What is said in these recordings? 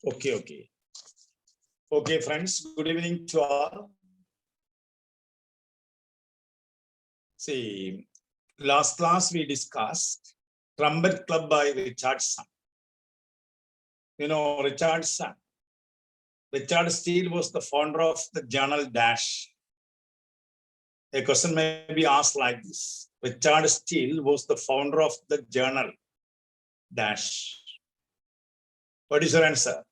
Okay, friends, good evening to all. See, last class we discussed Trumpet Club by Richardson. You know, Richardson. Richard Steele was the founder of the journal Dash. A question may be asked like this. Richard Steele was the founder of the journal Dash. What is your answer?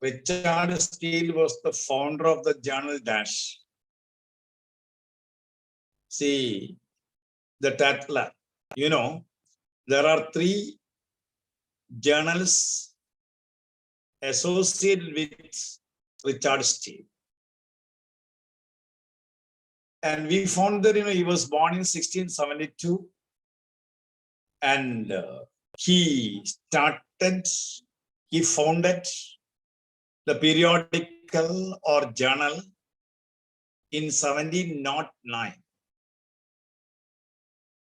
Richard Steele was the founder of the journal Dash. See, the Tatler. You know, there are 3 journals associated with Richard Steele. And we found that, he was born in 1672 and he founded the periodical or journal in 1709.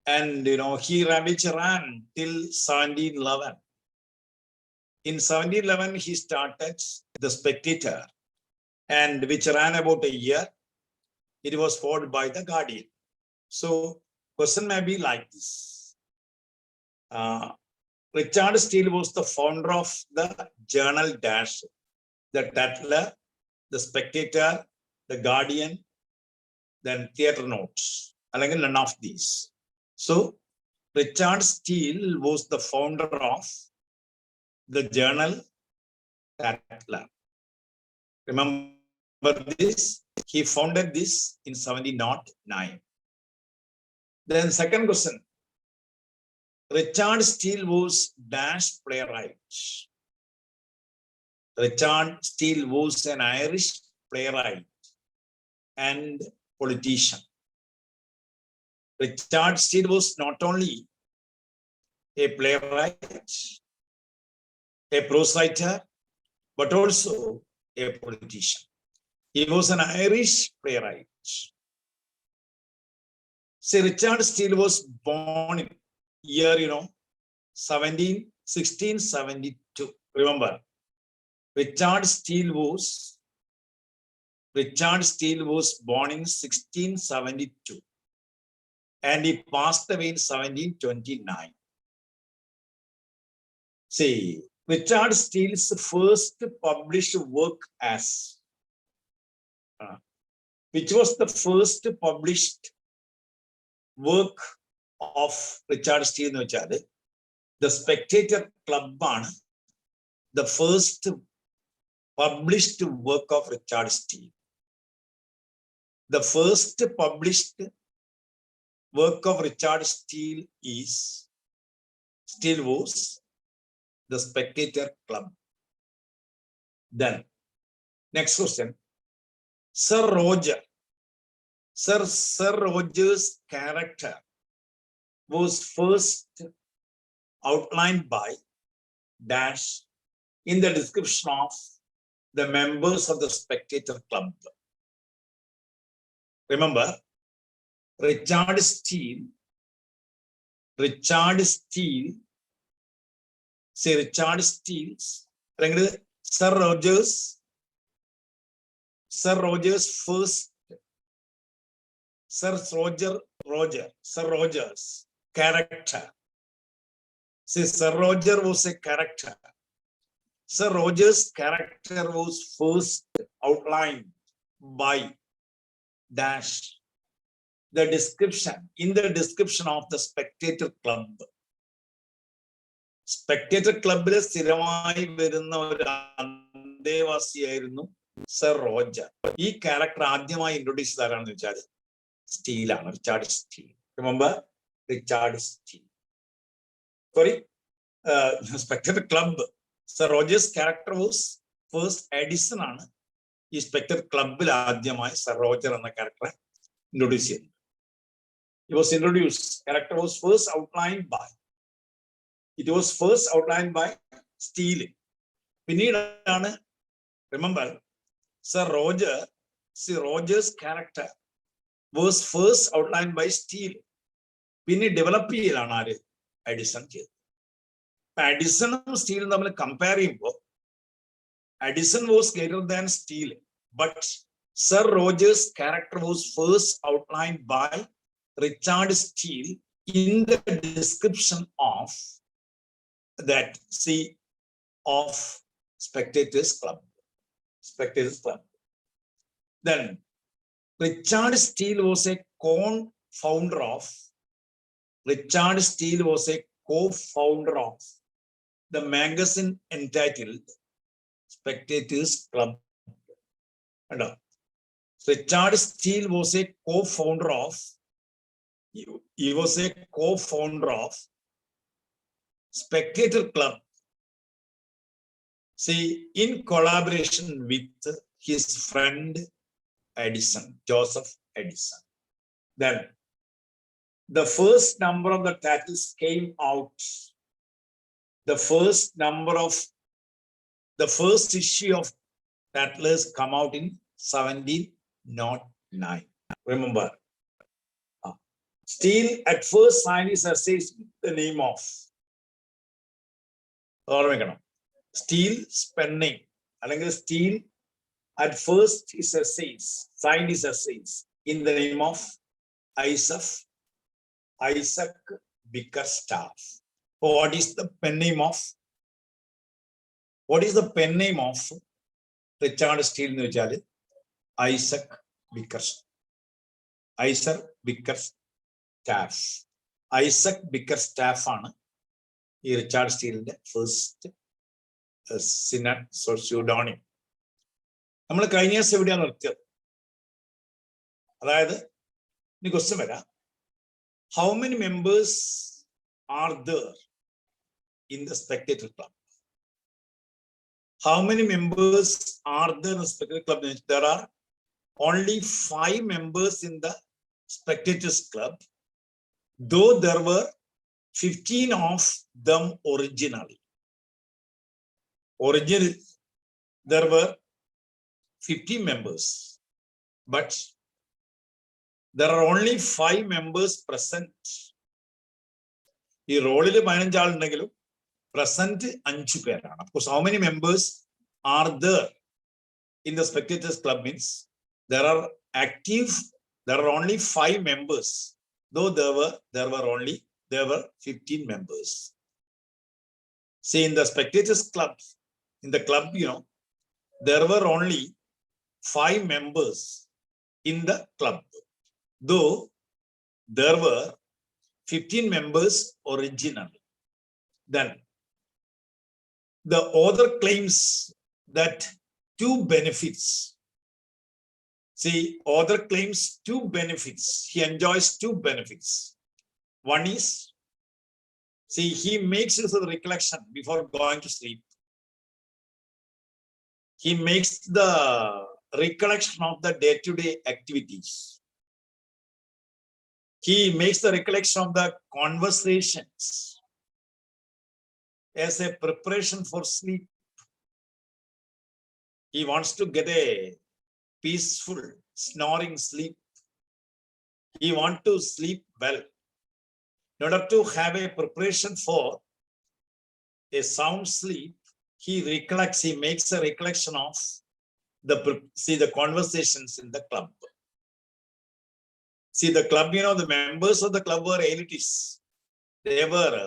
And, which ran till 1711. In 1711, he started the Spectator, and which ran about a year. It was followed by the Guardian. So, question may be like this. Richard Steele was the founder of the journal Dash, the Tatler, the Spectator, the Guardian, then Theatre Notes. None of these. So, Richard Steele was the founder of the journal Tatler. Remember this? He founded this in 1709. Then second question. Richard Steele was Dash playwright. Richard Steele was an Irish playwright and politician. Richard Steele was not only a playwright, a prose writer, but also a politician. He was an Irish playwright. See, Richard Steele was born in year, 1672. Remember, Richard Steele was born in 1672 and he passed away in 1729. See, Richard Steele's first published work which was the first published work of Richard Steele, the Spectator Club, the first published work of Richard Steele. The first published work of Richard Steele was the Spectator Club. Then, next question. Sir Roger's character was first outlined by Dash in the description of the members of the Spectator Club. Remember, Richard Steele, Sir Roger's character. See, Sir Roger was a character. Sir Roger's character was first outlined by Dash. In the description of the Spectator Club. Spectator Club is സ്ഥിരമായി വരുന്ന ഒരു അന്തേവാസിയായിരുന്നു Sir Roger. ഈ character ആദ്യമായി introduce ചെയ്തതാരാണെന്ന് വെച്ചാൽ സ്റ്റീലാണ്, Richard Steele. Remember, Richard Steele. Sorry, Spectator Club. Sir Roger's character was first addition ആണ് ഈ Spectator Clubൽ ആദ്യമായി Sir Roger എന്ന character introduce ചെയ്തത്. It was introduced. Character was first outlined by. It was first outlined by Steele. പിന്നീടാണ്, remember, Sir Roger's character was first outlined by Steele. പിന്നെ develop ചെയ്യലാണ് ആര്? Edison ചെയ്തത്. അഡിസണും സ്റ്റീലും തമ്മിൽ കമ്പയർ ചെയ്യുമ്പോൾ Addison was greater than Steele, but Sir Roger's character was first outlined by Richard Steele in the description of that of Spectators Club. Spectators Club. Then Richard Steele was a co-founder of the magazine entitled Spectators Club. Richard Steele was a co-founder of Spectator Club. In collaboration with his friend Addison, Joseph Addison. Then the first number of the titles came out. The first issue of Tattlers come out in 1709. Remember, Steele at first signed his essays with the name of Steele's pen name. Steele at first signed his essays in the name of Isaac Bickerstaff. What is the pen name of Richard Steele? Isaac Bickerstaff. Isaac Bickerstaff ആണ് ഈ Richard സ്റ്റീലിന്റെ first സ്യൂഡോണിം. നമ്മൾ കഴിഞ്ഞ ദിവസം എവിടെയാണ് നിർത്തിയത്? അതായത് ഇനി ക്വസ്റ്റ്യൻ വരാം. How many members are there in the spectator club? How many members are there in the Spectators Club? There are only 5 members in the Spectators Club, though there were 15 of them originally. Originally, there were 50 members, but there are only 5 members present. ഈ റോളിൽ 15 ആളുണ്ടെങ്കിലും present 5 പേരാണ്. Of course, how many members are there in the Spectators Club means there are 5 members, though there were 15 members. See, in the Spectators Club, in the club, there were only 5 members in the club, though there were 15 members originally. Then the author claims that 2 benefits. See, author claims 2 benefits. He enjoys 2 benefits. One is, he makes use of the recollection before going to sleep. He makes the recollection of the day-to-day activities. He makes the recollection of the conversations as a preparation for sleep. He wants to get a peaceful, snoring sleep. He wants to sleep well. In order to have a preparation for a sound sleep, he makes a recollection of the conversations in the club. See, the club, the members of the club were elitists. They were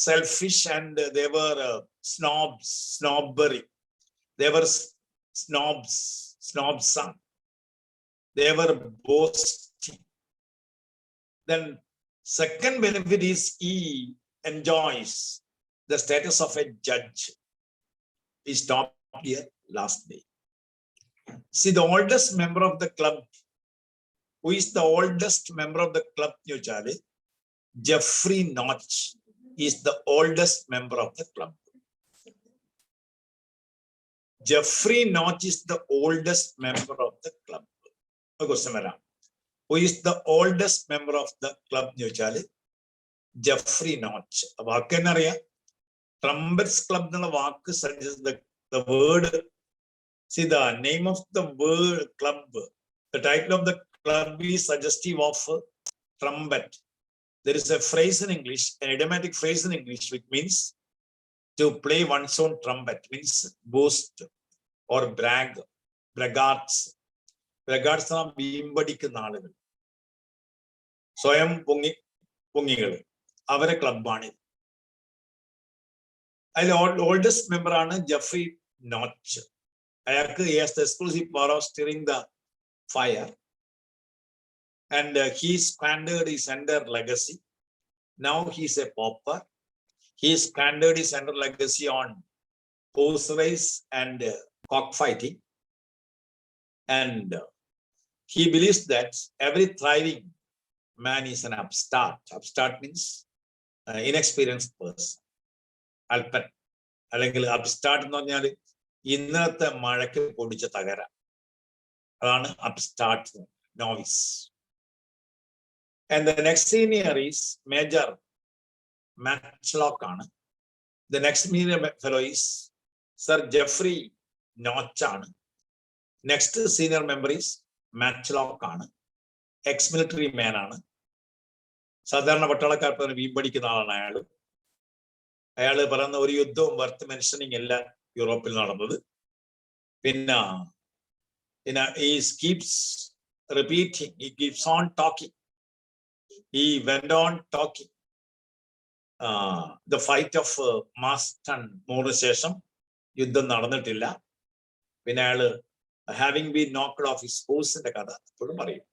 selfish, and they were snobbery. They were snobs. They were boasting. Then second benefit is he enjoys the status of a judge. We stopped here last day. See, the oldest member of the club. Who is the oldest member of the club, Charlie? Geoffrey Notch is the oldest member of the club. Geoffrey Notch is the oldest member of the club. Who is the oldest member of the club? Geoffrey Notch. Trumpets Club suggests the word. See, the name of the word club, the title of the club is suggestive of trumpet. there is a phrase in English, an idiomatic phrase in English, which means to play one's own trumpet, means boast or brag, braggarts. Braggarts are വീമ്പടിക്കുന്ന ആളുകൾ, സ്വയം പൊങ്ങികൾ, അവരെ ക്ലബാണ്. അതിൽ oldest member ആണ് Jeffrey notch. അയാൾക്ക് he has the exclusive power of steering the fire, and he squandered his entire legacy. Now he is a pauper. He squandered his entire legacy on horse race and cockfighting, and he believes that every thriving man is an upstart. Upstart means inexperienced person. അല്പൻ അല്ലെങ്കിൽ upstart എന്ന് പറഞ്ഞാൽ ഇന്നത്തെ മഴയ്ക്ക് പൊടിച്ച തകര, അതാണ് upstart, novice. And the next senior is major Matchlock ആണ്. The next senior fellow is sir Jeffrey Notch ആണ്. Next senior member is Matchlock ആണ്. എക്സ് മിലിറ്ററി മാൻ ആണ്. സാധാരണ പട്ടാളക്കാർക്ക് വീമ്പടിക്കുന്ന ആളാണ് അയാൾ. അയാള് പറയുന്ന ഒരു യുദ്ധവും വർത്ത് മെൻഷനിങ് അല്ല യൂറോപ്പിൽ നടന്നത്. പിന്നെ he keeps repeating, he keeps on talking, he went on talking. The fight of Marston Moore ശേഷം യുദ്ധം നടന്നിട്ടില്ല. പിന്നെ അയാള് having been knocked off his horseന്റെ കഥ എപ്പോഴും പറയും.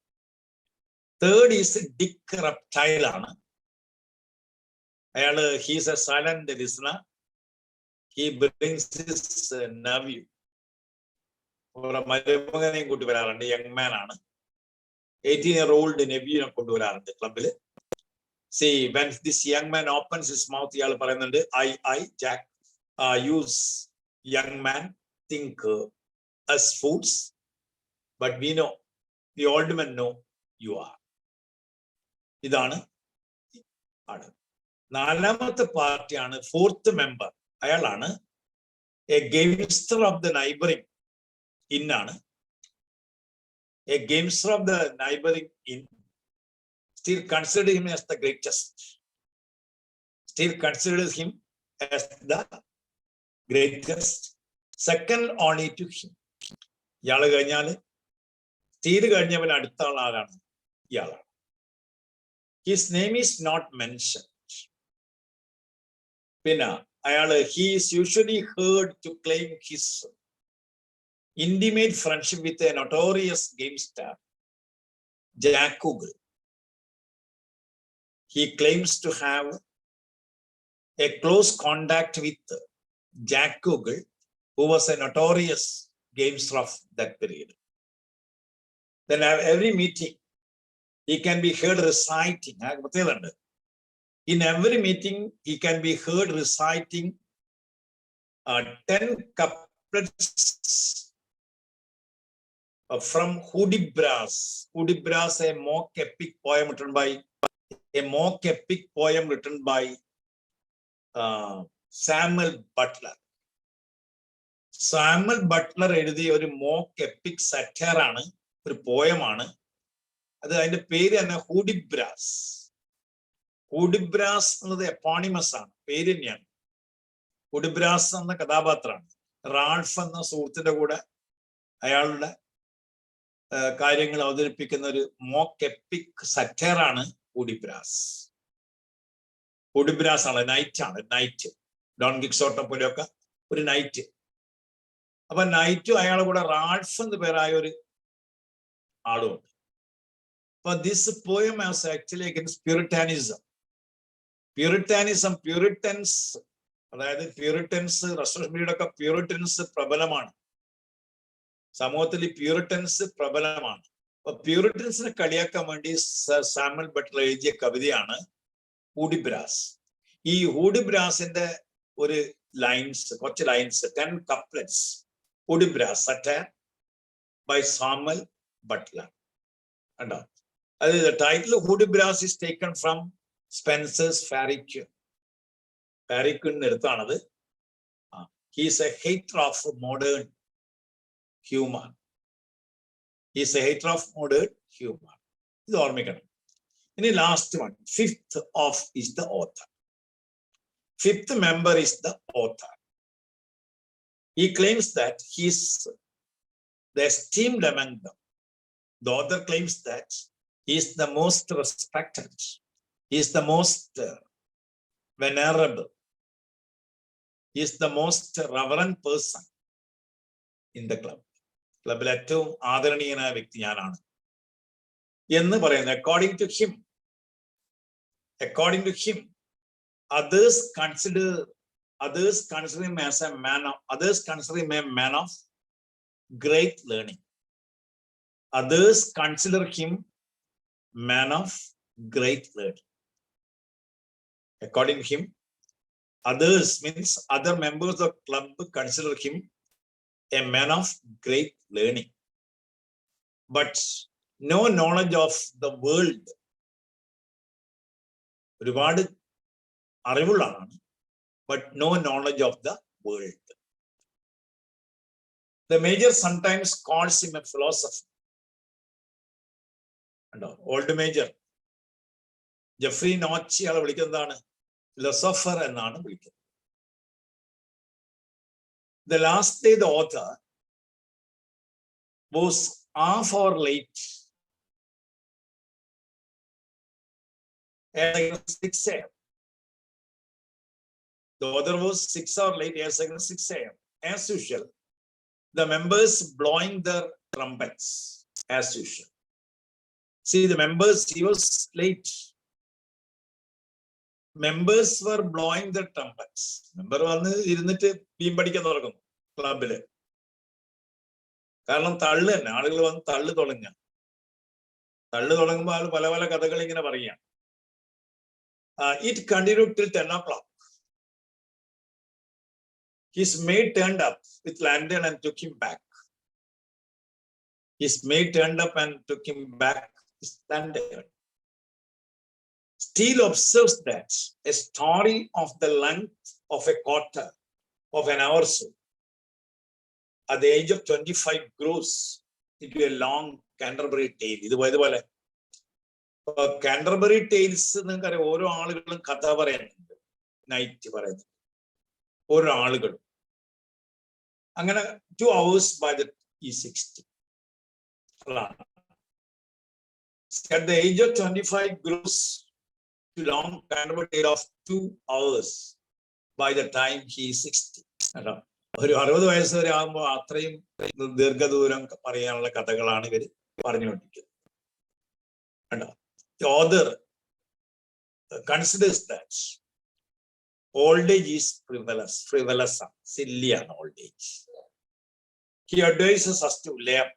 തേർഡ് ഈസ് ഡിക്ക് റെപ്റ്റൈൽ ആണ്. അയാള് he's a silent listener. He brings his nephew, മരുമകനെയും കൊണ്ടുവരാറുണ്ട്. യങ് മാൻ ആണ്. 18-year-old nephew കൊണ്ടുവരാറുണ്ട് ക്ലബില്. See, when this young man opens his mouth, ഇയാൾ പറയുന്നുണ്ട്, I Jack, use young man think us fools, but we know, the old men know you are. ഇതാണ് ആണ്. നാലാമത്തെ പാർട്ടിയാണ് fourth member. അയാളാണ് a gamester of the neighbouring inn ആണ്. A gamester of the neighbouring inn still consider him as the greatest. Still considers him as the greatest, second only to him. ഇയാള് കഴിഞ്ഞാല് steel കഴിഞ്ഞവൻ അടുത്ത ആളാണ് ഇയാളാണ്. His name is not mentioned. പിന്നെ അയാള് he is usually heard to claim his intimate friendship with a notorious gamester, Jack Ogle. He claims to have a close contact with Jack Ogle, who was a notorious gamester of that period. Then at every meeting, he can be heard reciting. In every meeting, he can be heard reciting 10 couplets from Hudibras. Hudibras, a mock epic poem written by Samuel Butler. Samuel Butler എഴുതിയ ഒരു mock EPIC satire ആണ്, ഒരു പോയമാണ് അത്. അതിന്റെ പേര് തന്നെ ഹൂഡിബ്രാസ്. ഹൂഡിബ്രാസ് എന്നത് എപ്പോണിമസ് ആണ്, പേര് തന്നെയാണ്. ഹൂഡിബ്രാസ് എന്ന കഥാപാത്രമാണ്. റാൾഫ് എന്ന സുഹൃത്തിന്റെ കൂടെ അയാളുടെ കാര്യങ്ങൾ അവതരിപ്പിക്കുന്ന ഒരു മോക്ക് എപ്പിക് സറ്റയർ ആണ് ഹൂഡിബ്രാസ്. ഹൂഡിബ്രാസ് ആണ്, നൈറ്റ് ആണ്, നൈറ്റ്. ഡോൺ കിക്സോട്ടോ പോലെയൊക്കെ ഒരു നൈറ്റ്. അപ്പൊ നൈറ്റും അയാളുടെ കൂടെ റാൾഫ് എന്ന് പേരായ ഒരു ആളുമുണ്ട്. അപ്പൊ this poem as actually against Puritanism. Puritans, അതായത് പ്യൂരിറ്റൻസ്, റെസ്റ്റോറേഷനിലൂടെ ഒക്കെ പ്യൂരിറ്റൻസ് പ്രബലമാണ് സമൂഹത്തിൽ. പ്യൂരിറ്റൻസ് പ്രബലമാണ്. അപ്പൊ പ്യൂരിറ്റൻസിനെ കളിയാക്കാൻ വേണ്ടി സാമുവൽ ബട്ട്ലർ എഴുതിയ കവിതയാണ് ഹൂഡിബ്രാസ്. ഈ ഹൂഡിബ്രാസിന്റെ ഒരു ലൈൻസ്, കുറച്ച് lines, 10 couplets, Hudibras, satire by Samuel Butler. And the title of Hudibras is taken from Spencer's Fairy Queen. Fairy Queen എടുത്താണത്. He is a hater of modern humor. He is a hater of modern humor. ഇത് ഓർമ്മിക്കണം. the last one, fifth of is the author. Fifth member is the author. He claims that he is the esteemed among them. The author claims that he is the most respected. He is the most venerable. He is the most reverend person in the club. ക്ലബിൽ ഏറ്റവും ആദരണീയനായ വ്യക്തി ഞാനാണ് എന്ന് പറയുന്നത്. According to him, others consider him as a man of great learning. Others consider him man of great learning. According to him, others means other members of club consider him a man of great learning, but no knowledge of the world. ഒരുപാട് അറിവുള്ളതാണ്, but no knowledge of the world. The major sometimes calls him a philosopher. Old major Jeffrey Notch ആളെ വിളിക്കുന്നതാണ് ഫിലോസോഫർ എന്നാണ് വിളിക്കുന്നത്. The last day the author was half hour late at 6 a.m. The author was 6 hours late at 6 a.m. As usual, the members blowing their trumpets as usual. See, the members, he was late. Members were blowing their trumpets. Member വന്ന് ഇരുന്നിട്ട് beam പഠിക്കാൻ തുടങ്ങുന്നു ക്ലബില്. കാരണം തള്ളു തന്നെ, ആളുകൾ വന്ന് തള്ളു തുടങ്ങുമ്പോൾ ആൾ പല പല കഥകൾ ഇങ്ങനെ പറയാം. It continued till 10 o'clock. His maid turned up with lantern and took him back. His maid turned up and took him back with lantern. Steele observes that a story of the length of a quarter of an hour so, at the age of 25, grows into a long Canterbury tale. ഇതുപോലെ Canterbury tales നിങ്ങൾക്കറിയാം, ഓരോ ആളുകളും കഥ പറയാനുണ്ട്, night പറയുന്നത് ഓരോ ആളുകളും. അങ്ങനെ 2 hours by the E60. At the age of 25, grows to long Canterbury tale of 2 hours by the time he is 60. ഒരു 60 വയസ്സ് വരെ ആകുമ്പോൾ അത്രയും ദീർഘദൂരം പറയാനുള്ള കഥകളാണ് ഇവർ പറഞ്ഞുകൊണ്ടിരിക്കുന്നത്. The author considers that old age is frivolous, silly and old age. He advises us to lay up,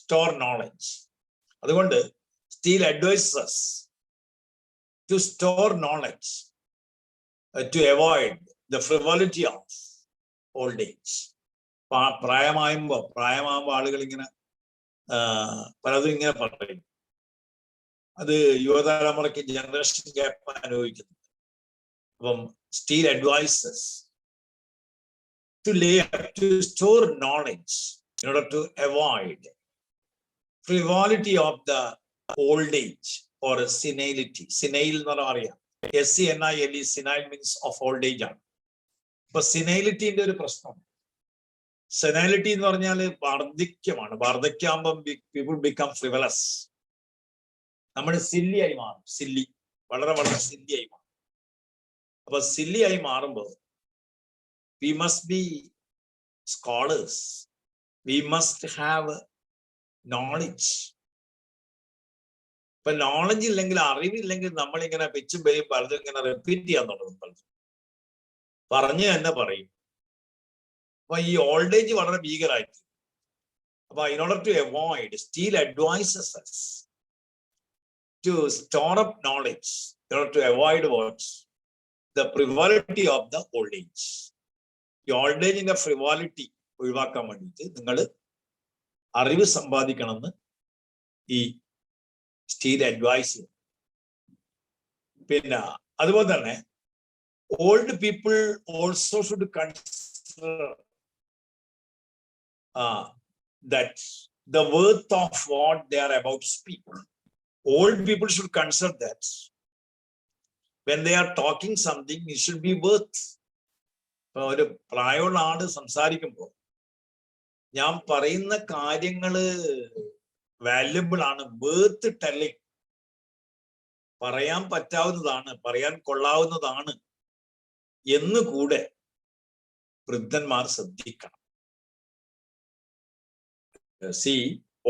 store knowledge. അതുകൊണ്ട് Steele advises us to store knowledge, to avoid the frivolity of old age. പ്രായമാകുമ്പോൾ ആളുകൾ ഇങ്ങനെ പലതും ഇങ്ങനെ പറയും. അത് യുവതലമുറയ്ക്ക് generation gap അനുഭവിക്കുന്നു. അപ്പം Steele advises to store knowledge in order to avoid frivolity of the old age or senility. Senile എന്ന് പറഞ്ഞാൽ അറിയാം, SENILE, senile means of old age ആണ്. ഇപ്പൊ സെനൈലിറ്റിന്റെ ഒരു പ്രശ്നം. സെനൈലിറ്റി എന്ന് പറഞ്ഞാൽ വാർദ്ധക്യമാണ്. വാർദ്ധക്യാകുമ്പം പീപ്പിൾ ബിക്കം ഫ്രിവലസ്. നമ്മൾ സില്ലിയായി മാറും. വളരെ സില്ലിയായി മാറും. അപ്പൊ സില്ലിയായി മാറുമ്പോൾ we must be scholars. We must have knowledge. ഇപ്പൊ നോളജ് ഇല്ലെങ്കിൽ, അറിവില്ലെങ്കിൽ നമ്മളിങ്ങനെ പിച്ചും പേയും പലതും ഇങ്ങനെ റിപ്പീറ്റ് ചെയ്യാൻ തുടങ്ങും. പറഞ്ഞു തന്നെ പറയും. അപ്പൊ ഈ ഓൾഡ് ഏജ് വളരെ ഭീകരമായിട്ട്. അപ്പൊ in order to avoid, Steele advises us to store up knowledge in order to avoid what? The frivolity of the old age. ഈ ഓൾഡ് ഏജിന്റെ ഫ്രിവോളിറ്റി ഒഴിവാക്കാൻ വേണ്ടിയിട്ട് നിങ്ങൾ അറിവ് സമ്പാദിക്കണമെന്ന് ഈ സ്റ്റീൽ അഡ്വൈസ് ചെയ്യും. പിന്നെ അതുപോലെ തന്നെ old people also should consider that the worth of what they are about to speak. old people should consider that when they are talking something, it should be worth. ഒരു പ്രായമുള്ള ആള് സംസാരിക്കുമ്പോൾ ഞാൻ പറയുന്ന കാര്യങ്ങള് വാല്യുബിൾ ആണ്, വേർത്ത് ടെല്ലിങ്, പറയാൻ പറ്റാവുന്നതാണ്, പറയാൻ കൊള്ളാവുന്നതാണ് എന്ന് കൂടെ വൃദ്ധന്മാർ ശ്രദ്ധിക്കണം. See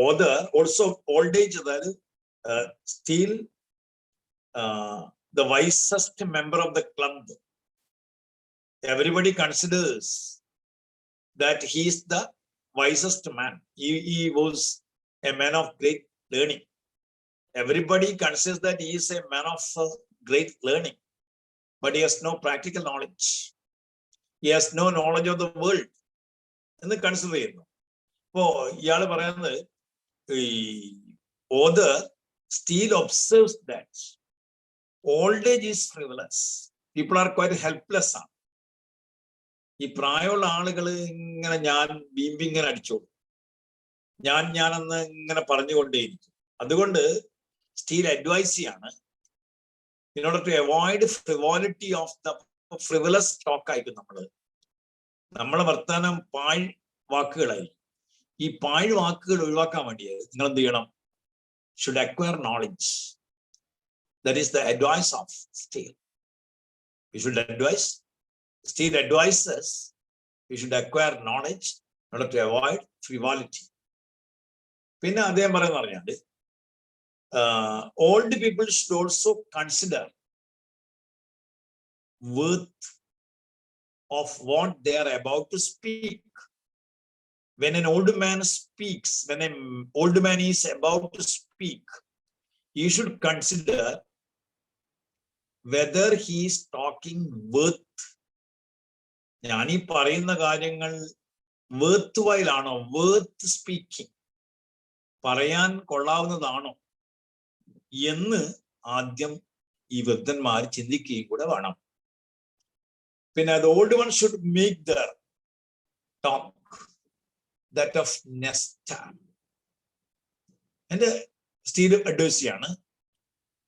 other also old age, അതായത് still the wisest member of the club. Everybody considers that he is the wisest man. He was a man of great learning. Everybody considers that he is a man of great learning, but he has no practical knowledge. He has no knowledge of the world. എന്ന് consider ചെയ്യുന്നു. അപ്പോ ഇയാള് പറയുന്നത് ഈ author still observes that old age is frivolous. People are quite helpless. ഈ പ്രായമുള്ള ആളുകൾ ഇങ്ങനെ ഞാൻ ബീമ്പിങ്ങനെ അടിച്ചോളൂ, ഞാനെന്ന് ഇങ്ങനെ പറഞ്ഞുകൊണ്ടേയിരിക്കും. അതുകൊണ്ട് still advice ചെയ്യാണ്, in order to avoid frivolity of the frivolous talk ആയിരിക്കും നമ്മളെ വർത്താനം പാഴ് വാക്കുകളായി. ഈ പാഴ് വാക്കുകൾ ഒഴിവാക്കാൻ വേണ്ടി നിങ്ങൾ എന്ത് ചെയ്യണം? should acquire knowledge. That is the advice of Steele. We should advise. Steele advises we should acquire knowledge in order to avoid frivolity. പിന്നെ അദ്ദേഹം പറയുന്നത് old people should also consider worth of what they are about to speak. When an old man speaks, when an old man is about to speak, you should consider whether he is talking worth. ഞാൻ ഈ പറയുന്ന കാര്യങ്ങൾ worth while ആണോ, worth speaking, പറയാൻ കൊള്ളാവുന്നതാണോ എന്ന് ആദ്യം ഈ വൃദ്ധന്മാർ ചിന്തിക്കുകയും കൂടെ വേണം. പിന്നെ the old one should make their talk that of Nestor. And Steele advice ചെയ്യാണ്,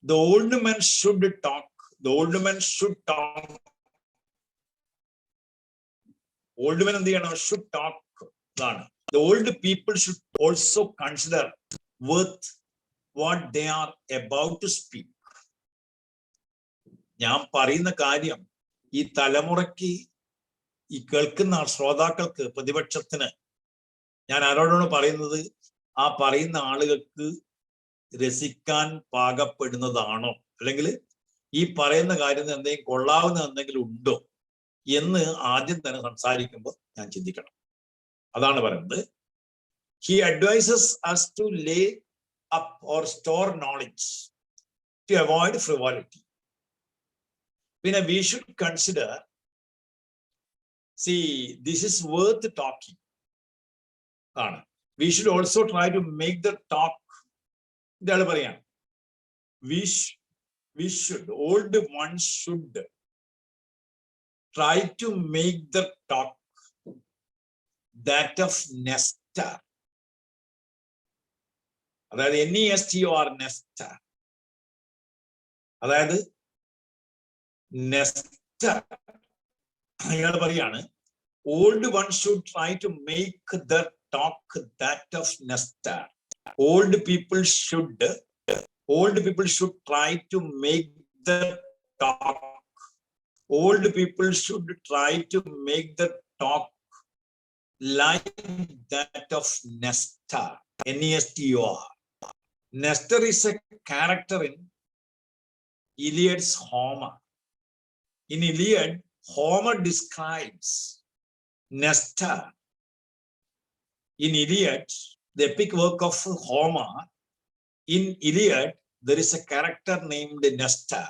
the old man should talk. The old man should talk. Old man എന്ത് ചെയ്യണം? should talk. അതാണ്. The old people should also consider worth what they are about to speak. ഞാൻ പറയുന്ന കാര്യം ഈ തലമുറയ്ക്ക്, ഈ കേൾക്കുന്ന ശ്രോതാക്കൾക്ക്, പ്രതിപക്ഷത്തിന് ഞാൻ ആരോടാണ് പറയുന്നത്? ആ പറയുന്ന ആളുകൾക്ക് രസിക്കാൻ പാകപ്പെടുന്നതാണോ, അല്ലെങ്കിൽ ഈ പറയുന്ന കാര്യം എന്തെങ്കിലും കൊള്ളാവുന്ന എന്തെങ്കിലും ഉണ്ടോ എന്ന് ആദ്യം തന്നെ സംസാരിക്കുമ്പോൾ ഞാൻ ചിന്തിക്കണം. അതാണ് പറയുന്നത്. He advises us to lay up or store knowledge to avoid frivolity. പിന്നെ we should consider, see, this is worth talking. We should also try to make the talk. ഇതാണ് പറയാം, we should, old ones should try to make the talk that of Nestor. അതായത് NESTOR, Nestor. അതായത് നെസ്റ്റർ അയാൾ പറയാണ്, old ones should try to make the talk that of Nestor. Old people should try to make the talk. Old people should try to make the talk like that of Nestor. NESTOR. Nestor is a character in Iliad's Homer. In Iliad, Homer describes Nestor. In Iliad, the epic work of Homer, in Iliad, there is a character named Nestor,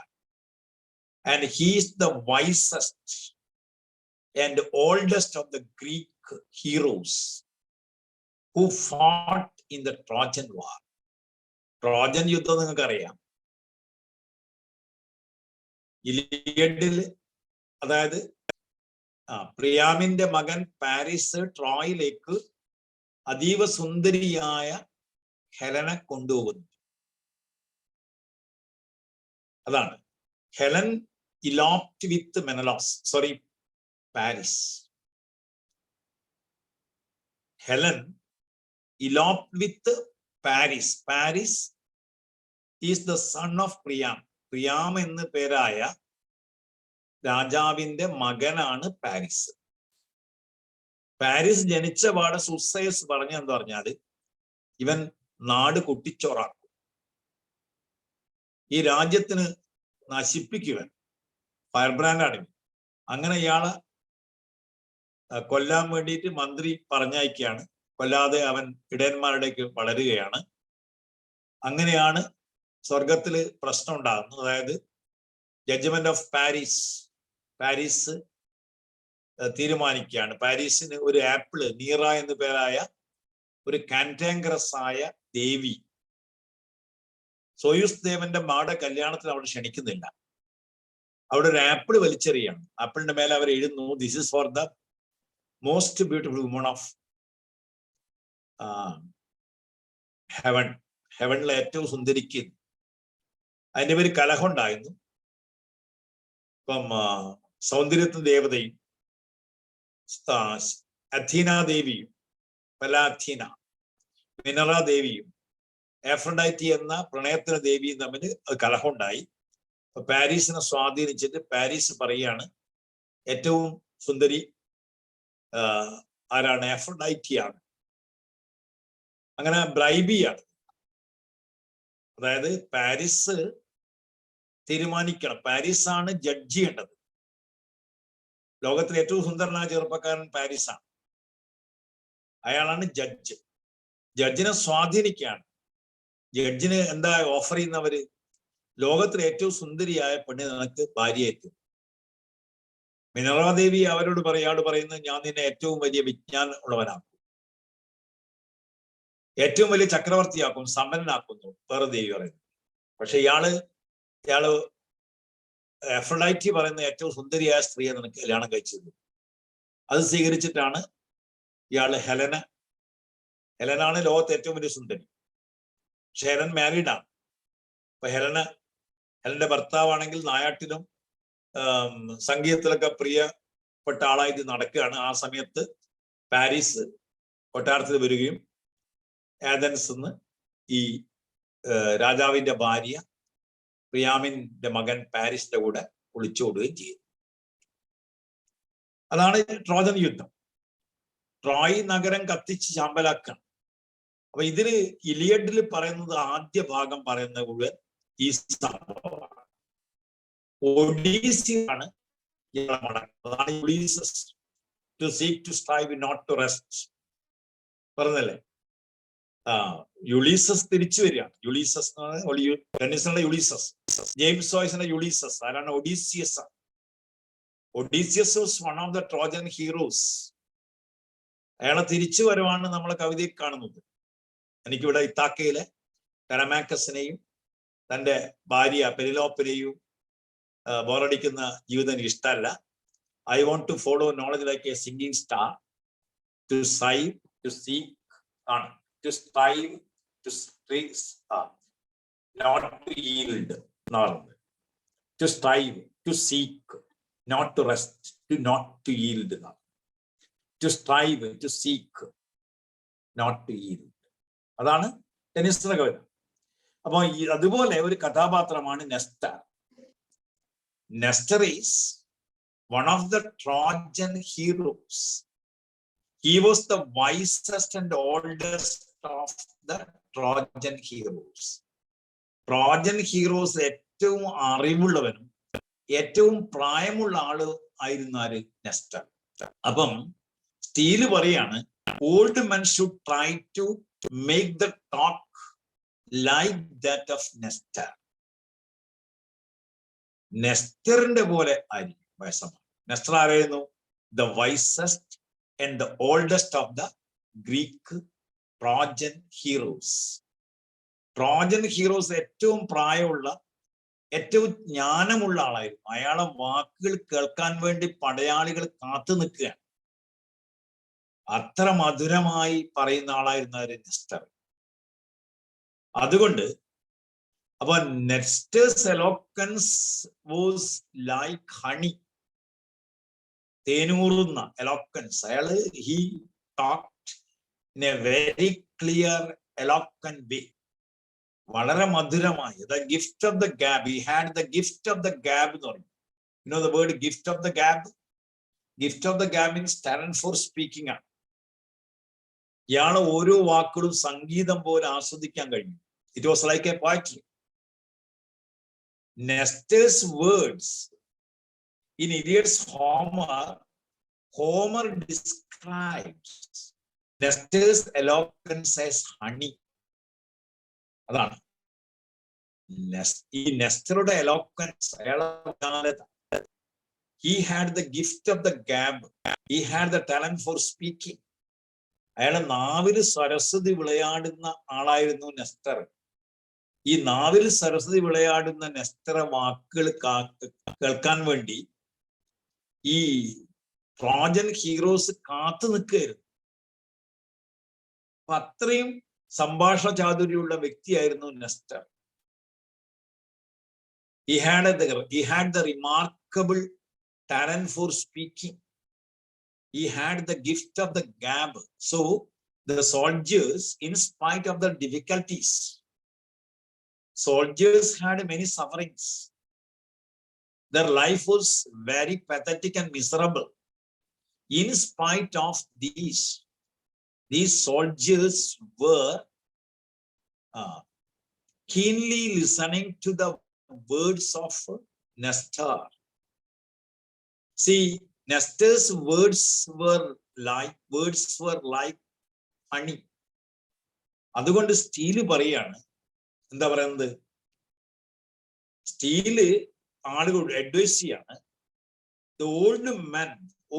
and he is the wisest and oldest of the Greek heroes who fought in the Trojan War. Trojan യുദ്ധം നിങ്ങൾക്ക് അറിയാം. ഇലിയഡിൽ, അതായത് പ്രിയാമിന്റെ മകൻ Paris ട്രോയിലേക്ക് അതീവ സുന്ദരിയായ ഹെലനെ കൊണ്ടുപോകുന്നു. അതാണ്. Helen eloped with Menelaus, sorry Paris. Helen eloped with Paris. Paris is the son of Priam. Priam എന്ന് പേരായ രാജാവിന്റെ മകനാണ് പാരിസ്. പാരിസ് ജനിച്ച പാടെ സുസൈസ് പറഞ്ഞ എന്താ പറഞ്ഞാല് ഇവൻ നാട് കുട്ടിച്ചോറാക്കും, ഈ രാജ്യത്തിന് നശിപ്പിക്കുവൻ, ഫയർ ബ്രാൻഡാണ്. അങ്ങനെ ഇയാളെ കൊല്ലാൻ വേണ്ടിയിട്ട് മന്ത്രി പറഞ്ഞയക്കുകയാണ്. കൊല്ലാതെ അവൻ ഇടയന്മാരുടേക്ക് വളരുകയാണ്. അങ്ങനെയാണ് സ്വർഗത്തില് പ്രശ്നം ഉണ്ടാകുന്നത്. അതായത് ജഡ്ജ്മെന്റ് ഓഫ് പാരീസ്. പാരീസ് തീരുമാനിക്കുകയാണ്, പാരീസിന് ഒരു ആപ്പിള്, നീറ എന്ന് പേരായ ഒരു കാന്റാംഗ്രസ് ആയ ദേവി, സോയൂസ് ദേവന്റെ മകളുടെ കല്യാണത്തിന് അവിടെ ക്ഷണിക്കുന്നില്ല. അവിടെ ഒരു ആപ്പിൾ വലിച്ചെറിയാണ്. ആപ്പിളിന്റെ മേലെ അവർ എഴുതുന്നു, this is for the most beautiful woman of heaven. ഹെവനിലെ ഏറ്റവും സുന്ദരിക്ക്. അതിന്റെ പേര് കലഹം ഉണ്ടായിരുന്നു. ഇപ്പം സൗന്ദര്യത്തിന് ദേവതയും അഥീന ദേവിയും, പലാഥീന, മിനറ ദേവിയും എഫ്രഡൈറ്റി എന്ന പ്രണയത്തിന് ദേവിയും തമ്മിൽ കലഹം ഉണ്ടായി. പാരീസിനെ സ്വാധീനിച്ചിട്ട് പാരീസ് പറയാണ് ഏറ്റവും സുന്ദരി ആരാണ്? എഫ്രഡൈറ്റിയാണ്. അങ്ങനെ ബ്രൈബിയാണ്. അതായത് പാരീസ് തീരുമാനിക്കണം, പാരീസ് ആണ് ജഡ്ജ് ചെയ്യേണ്ടത്. ലോകത്തിലെ ഏറ്റവും സുന്ദരനായ ചെറുപ്പക്കാരൻ പാരീസാണ്. അയാളാണ് ജഡ്ജ്. ജഡ്ജിനെ സ്വാധീനിക്കുകയാണ്. ജഡ്ജിന് എന്താ ഓഫർ ചെയ്യുന്നവര്? ലോകത്തിലെ ഏറ്റവും സുന്ദരിയായ പെണ്ണിനെ നിനക്ക് ഭാര്യയായിട്ട്. മിനറാദേവി അവരോട് പറയുന്നത്, ഞാൻ നിന്നെ ഏറ്റവും വലിയ വിജ്ഞാനം ഉള്ളവനാക്കും, ഏറ്റവും വലിയ ചക്രവർത്തിയാക്കും, സമ്പന്നനാക്കുന്നു, വേറെ ദേവി പറയുന്നു. പക്ഷെ ഇയാള് എഫ്രഡൈറ്റി പറയുന്ന ഏറ്റവും സുന്ദരിയായ സ്ത്രീയെ നിനക്ക് കല്യാണം കഴിച്ചത്. അത് സ്വീകരിച്ചിട്ടാണ് ഇയാള് ഹെലനാണ് ലോകത്തെ ഏറ്റവും വലിയ സുന്ദരി. പക്ഷെ ഹെലൻ മാരീഡാണ്. അപ്പൊ ഹെലന്റെ ഭർത്താവാണെങ്കിൽ നായാട്ടിലും സംഗീതത്തിലൊക്കെ പ്രിയപ്പെട്ട ആളായിട്ട് നടക്കുകയാണ്. ആ സമയത്ത് പാരീസ് കൊട്ടാരത്തിൽ വരികയും ആഥൻസ് നിന്ന് ഈ രാജാവിന്റെ ഭാര്യ പ്രിയാമിന്റെ മകൻ പാരീസിന്റെ കൂടെ ഒളിച്ചോടുകയും ചെയ്തു. അതാണ് ട്രോജൻ യുദ്ധം. ട്രോയ് നഗരം കത്തിച്ച് ചാമ്പലാക്കണം. അപ്പൊ ഇതില് ഇലിയഡിൽ പറയുന്നത്, ആദ്യ ഭാഗം പറയുന്നത് മുഴുവൻ ഈ സംഭവമാണ്. ഒഡീസിയാണ് അതാണ് Ulysses. To seek to strive not to rest പറഞ്ഞല്ലേ. യുളീസസ് തിരിച്ചു വരികയാണ്. യുളീസസ് ടെന്നീസിന്റെ യുളീസസ്, ജെയിംസ് ജോയ്സിന്റെ യുളീസസ്. ആരാണ്? Odysseus. Odysseus was one of the Trojan heroes. അയാളെ തിരിച്ചു വരവാണ് നമ്മളെ കവിതയിൽ കാണുന്നത്. എനിക്കിവിടെ ഇത്താക്കയിലെ ടെലമാക്കസിനെയും തന്റെ ഭാര്യ പെരിലോപ്പിനെയും ബോറടിക്കുന്ന ജീവിതം എനിക്ക് ഇഷ്ടമല്ല. I want to follow knowledge like a singing star, to സൈവ്, ടു സീക്ക് ആണ്, to strive, to streaks, not to yield എന്ന് പറയുന്നത്. To strive, to seek, not to rest, to not to yield എന്നാണ്. To strive, to seek, not to yield. അതാണ് ടെന്നീസിന്റെ കവിത. അപ്പൊ അതുപോലെ ഒരു കഥാപാത്രമാണ് നെസ്റ്റർ. Nestor is one of the Trojan heroes. He was the wisest and oldest of the Trojan heroes. Trojan heroes ഏറ്റവും അറിവുള്ളവനും ഏറ്റവും പ്രായമുള്ള ആള് ആയിരുന്നു ആര്? നെസ്റ്റർ. അപ്പം സ്റ്റീല് പറയാണ്, old men should try to make the talk like that of Nestor. നെസ്റ്ററിന്റെ പോലെ ആയിരിക്കും വയസ്സന്മാർ. നെസ്റ്റർ ആരായിരുന്നു? The wisest and the oldest of the Greek Trojan heroes. Trojan heroes ഏറ്റവും പ്രായമുള്ള, ഏറ്റവും ജ്ഞാനമുള്ള ആളായിരുന്നു. അയാളെ വാക്കുകൾ കേൾക്കാൻ വേണ്ടി പടയാളികൾ കാത്തു നിൽക്കുകയാണ്. അത്ര മധുരമായി പറയുന്ന ആളായിരുന്നു നെസ്റ്റർ. അതുകൊണ്ട് അപ്പൊ Nestor's eloquence was like honey, തേനൂറുന്ന എലോക്വൻസ്. അയാള് he talked in a very clear eloquent way, വളരെ മധുരമായി. The gift of the gab, he had the gift of the gab എന്ന് പറയും. You know the word gift of the gab? Gift of the gab means talent for speaking ആണ്. ഇയാള് ഓരോ വാക്കുകളും സംഗീതം പോലെ ആസ്വദിക്കാൻ കഴിഞ്ഞു. It was like a poetry. Nestor's words in Iliad's Homer describes Nestor's eloquence as honey. അതാണ് ഈ നെസ്റ്ററുടെ എലോക്വൻസ്. അയാളെ he had the gift of the gab, he had the talent for speaking. അയാളെ നാവിൽ സരസ്വതി വിളയാടുന്ന ആളായിരുന്നു നെസ്റ്റർ. ഈ നാവിൽ സരസ്വതി വിളയാടുന്ന നെസ്റ്റർ വാക്കുകൾ കേൾക്കാൻ വേണ്ടി ഈ ട്രോജൻ ഹീറോസ് കാത്തു നിൽക്കുകയായിരുന്നു. അപ്പൊ അത്രയും സംഭാഷണ ചാതുര്യമുള്ള വ്യക്തിയായിരുന്നു നെസ്റ്റർ. He had the remarkable talent for speaking. He had the gift of the gab. So the soldiers, in spite of the difficulties, soldiers had many sufferings. Their life was very pathetic and miserable. In spite of these soldiers were keenly listening to the words of Nestor. See, Nestor's words were like honey. അതുകൊണ്ട് steel പറയാണ്, എന്താ പറയുന്നത്, steel ആളുകളോട് advice ചെയ്യാണ്, the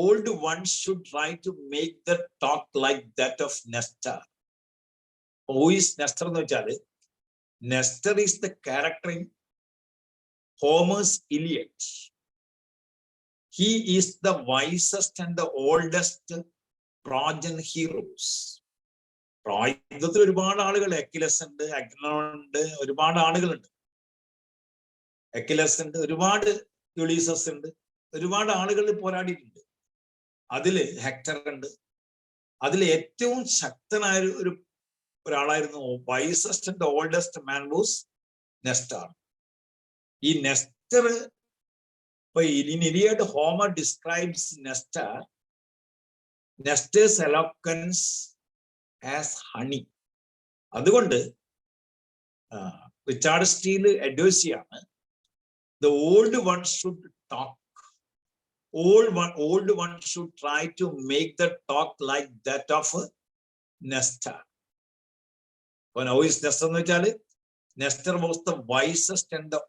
old ones should try to make the talk like that of Nestor. Who is Nestor എന്ന് വെച്ചാല്, Nestor is the character in Homer's Iliad. He is the wisest and the oldest Trojan heroes. യുദ്ധത്തിൽ ഒരുപാട് ആളുകൾ, Achilles ഉണ്ട്, അഗ്നോണ്ട്, ഒരുപാട് ആളുകളുണ്ട്. Achilles ഉണ്ട്, ഒരുപാട് യുളീസസ് ഉണ്ട്, ഒരുപാട് ആളുകൾ പോരാടിയിട്ടുണ്ട്. അതില് ഹെക്ടർ ഉണ്ട്. അതിൽ ഏറ്റവും ശക്തനായ ഒരാളായിരുന്നു, wisest and oldest man was Nestor. ഈ Nestor, in Iliad, Homer describes Nestor's eloquence as honey. അതുകൊണ്ട് റിച്ചാർഡ് സ്റ്റീൽ അഡ്വൈസ് ചെയ്യാണ്, the old ones should talk. Old ones should try to make the talk like that of Nestor. When who is Nestor എന്ന് വെച്ചാല്, Nestor was the wisest and the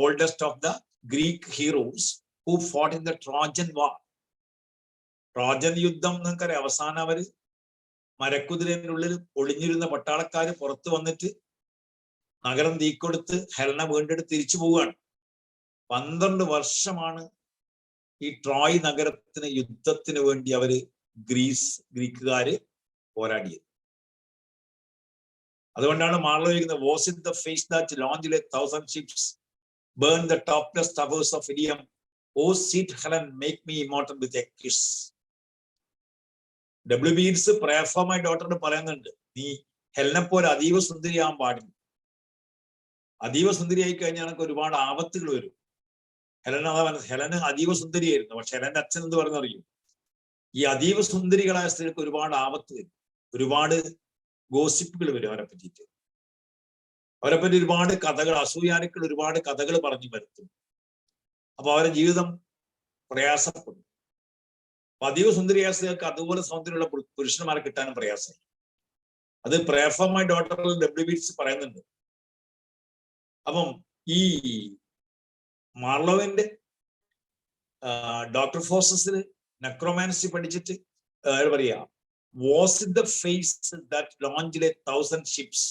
oldest of the Greek heroes who fought in the Trojan War. Trojan യുദ്ധം നിങ്ങൾക്കറിയാം. അവസാനം അവര് മരക്കുതിരനുള്ളിൽ ഒളിഞ്ഞിരുന്ന പട്ടാളക്കാര് പുറത്തു വന്നിട്ട് നഗരം തീക്കൊടുത്ത് Helena വീണ്ടെടുത്ത് തിരിച്ചു പോവുകയാണ്. 12 വർഷമാണ് ഈ ട്രോയ് നഗരത്തിന് യുദ്ധത്തിന് വേണ്ടി അവര് ഗ്രീക്കുകാര് പോരാടിയത്. അതുകൊണ്ടാണ് മാർലോ ചോദിക്കുന്നത്, was in the face that ലോഞ്ചിലെ 1000 ships burn the topless towers of Ilium, O sweet Helen, make me immortal with a kiss. W. Yeats prayer for my ഡോട്ടറിന് പറയുന്നുണ്ട്, നീ ഹെലനെ പോലെ അതീവ സുന്ദരിയാവാൻ പാടില്ല. അതീവ സുന്ദരിയായി കഴിഞ്ഞാൽ എനിക്ക് ഒരുപാട് ആപത്തുകൾ വരും. ഹെലന് അതീവ സുന്ദരിയായിരുന്നു. പക്ഷെ ഹെലന്റെ അച്ഛൻ എന്ത് പറഞ്ഞറിയും, ഈ അതീവ സുന്ദരികളായ സ്ത്രീകൾക്ക് ഒരുപാട് ആപത്ത് വരും, ഒരുപാട് ഗോസിപ്പുകൾ വരും അവരെ പറ്റിയിട്ട്. അവരെ പറ്റി ഒരുപാട് കഥകൾ, അസൂയാനുക്കൾ ഒരുപാട് കഥകൾ പറഞ്ഞു വരുത്തും. അപ്പൊ അവരുടെ ജീവിതം പ്രയാസപ്പെടും. അതീവ സുന്ദരിയായ സ്ത്രീകൾക്ക് അതുപോലെ സൗന്ദര്യമുള്ള പുരുഷന്മാരെ കിട്ടാനും പ്രയാസമായി. അത് പ്രയർ ഫോർ മൈ ഡോട്ടറിൽ W. ബീറ്റ്സ് പറയുന്നുണ്ട്. അപ്പം ഈ മാർലോവിന്റെ ഡോക്ടർ ഫോസസിൽ നെക്രോമാൻസി പഠിച്ചിട്ട് പറയാ, was in the face that ലോഞ്ചിലെ 1000 ships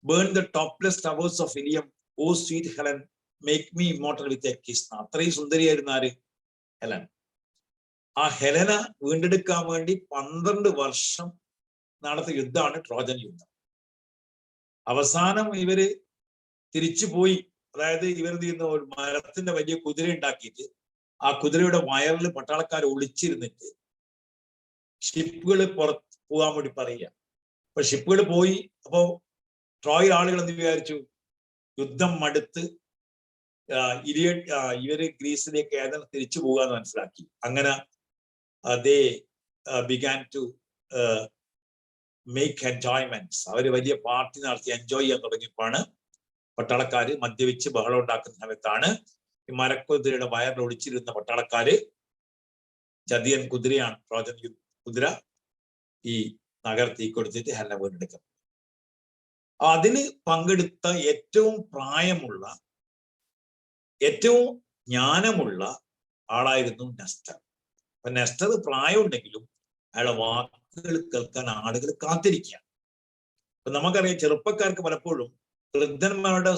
burn the topless towers of Ilium, O sweet Helen, make me immortal with a kiss. അത്രയും സുന്ദരിയായിരുന്നു ആര്? ഹെലൻ. ആ ഹെലന വീണ്ടെടുക്കാൻ വേണ്ടി 12 വർഷം നടത്തിയ യുദ്ധമാണ് ട്രോജൻ യുദ്ധം. അവസാനം ഇവര് തിരിച്ചു പോയി. അതായത് ഇവർ ചെയ്യുന്ന ഒരു മരത്തിന്റെ വലിയ കുതിര ഉണ്ടാക്കിയിട്ട് ആ കുതിരയുടെ വയറിൽ പട്ടാളക്കാർ ഒളിച്ചിരുന്നിട്ട് ഷിപ്പുകൾ പുറത്ത് പോകാൻ വേണ്ടി പറയുക. അപ്പൊ ഷിപ്പുകൾ പോയി. അപ്പോ ട്രോയ് ആളുകൾ എന്ന് വിചാരിച്ചു യുദ്ധം മടുത്ത് ഇവര് ഗ്രീസിലേക്ക് ഏതെങ്കിലും തിരിച്ചു പോകാന്ന് മനസ്സിലാക്കി. അങ്ങനെ they began to make enjoyments. അവര് വലിയ പാർട്ടി നടത്തി എൻജോയ് ചെയ്യാൻ തുടങ്ങിയപ്പോഴാണ് പട്ടാളക്കാര് മദ്യപിച്ച് ബഹളം ഉണ്ടാക്കുന്ന സമയത്താണ് ഈ മരക്കുതിരയുടെ വയറിൽ ഒളിച്ചിരുന്ന പട്ടാളക്കാര്, ചതിയൻ കുതിരയാണ് ട്രോജൻ കുതിര, ഈ നഗരത്തിൽ കൊടുത്തിട്ട് ഹെലന വീണ്ടെടുക്കും. അതിന് പങ്കെടുത്ത ഏറ്റവും പ്രായമുള്ള ഏറ്റവും ജ്ഞാനമുള്ള ആളായിരുന്നു നെസ്റ്റർ. അപ്പൊ നെസ്റ്റർ പ്രായമുണ്ടെങ്കിലും അയാളെ വാക്കുകൾ കേൾക്കാൻ ആളുകൾ കാത്തിരിക്കുകയാണ്. അപ്പൊ നമുക്കറിയാം ചെറുപ്പക്കാർക്ക് പലപ്പോഴും വൃദ്ധന്മാരുടെ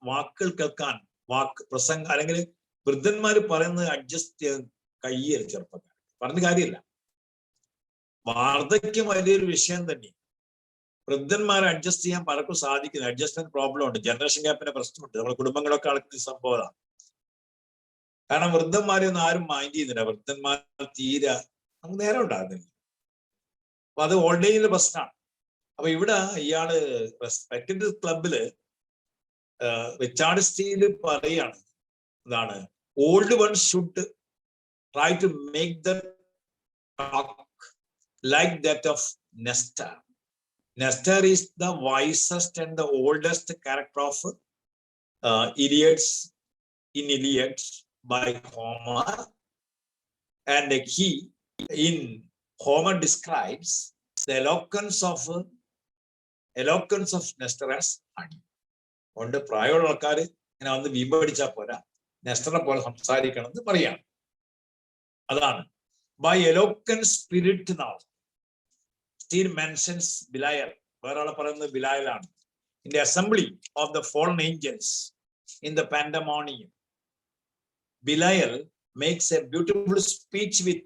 വാക്കുകൾ കേൾക്കാൻ പ്രസംഗം അല്ലെങ്കിൽ വൃദ്ധന്മാർ പറയുന്നത് അഡ്ജസ്റ്റ് ചെയ്യാൻ കഴിയല്ല. ചെറുപ്പക്കാർ പറഞ്ഞ കാര്യമില്ല. വാർദ്ധക്യം വലിയൊരു വിഷയം തന്നെ. വൃദ്ധന്മാരെ അഡ്ജസ്റ്റ് ചെയ്യാൻ പലർക്കും സാധിക്കുന്നത്. അഡ്ജസ്റ്റ്മെന്റ് പ്രോബ്ലം ഉണ്ട്, ജനറേഷൻ ഗ്യാപ്പിന്റെ പ്രശ്നമുണ്ട്. നമ്മുടെ കുടുംബങ്ങളൊക്കെ അളക്കുന്ന സംഭവമാണ്. കാരണം വൃദ്ധന്മാരെ ഒന്നും ആരും മൈൻഡ് ചെയ്യുന്നില്ല. വൃദ്ധന്മാർ തീരെ നമുക്ക് നേരം ഉണ്ടാകുന്നില്ല. അപ്പൊ അത് ഓൾഡ് ഏജിന്റെ പ്രശ്നമാണ്. അപ്പൊ ഇവിടെ ഇയാള് റെസ്പെക്റ്റഡ് ക്ലബില് റിച്ചാർഡ് സ്റ്റീൽ പറയാണ്, എന്താണ്, old one should try to make the talk like that of Nestor. Nestor is the wisest and the oldest character of Iliads in Iliad by Homer, and he in Homer describes the eloquence of Nestor as honey. അതുകൊണ്ട് പ്രായമുള്ള ആൾക്കാർ ഇങ്ങനെ വന്ന് വീമ്പടിച്ചാൽ പോരാ, നെസ്റ്ററിനെ പോലെ സംസാരിക്കണം എന്ന് പറയാണ്. അതാണ് by eloquent spirit now. Still mentions Belial. വേറെ ആളെ പറയുന്നത് ബിലായലാണ്. In the assembly of the fallen angels in the pandemonium, Belial makes a beautiful speech with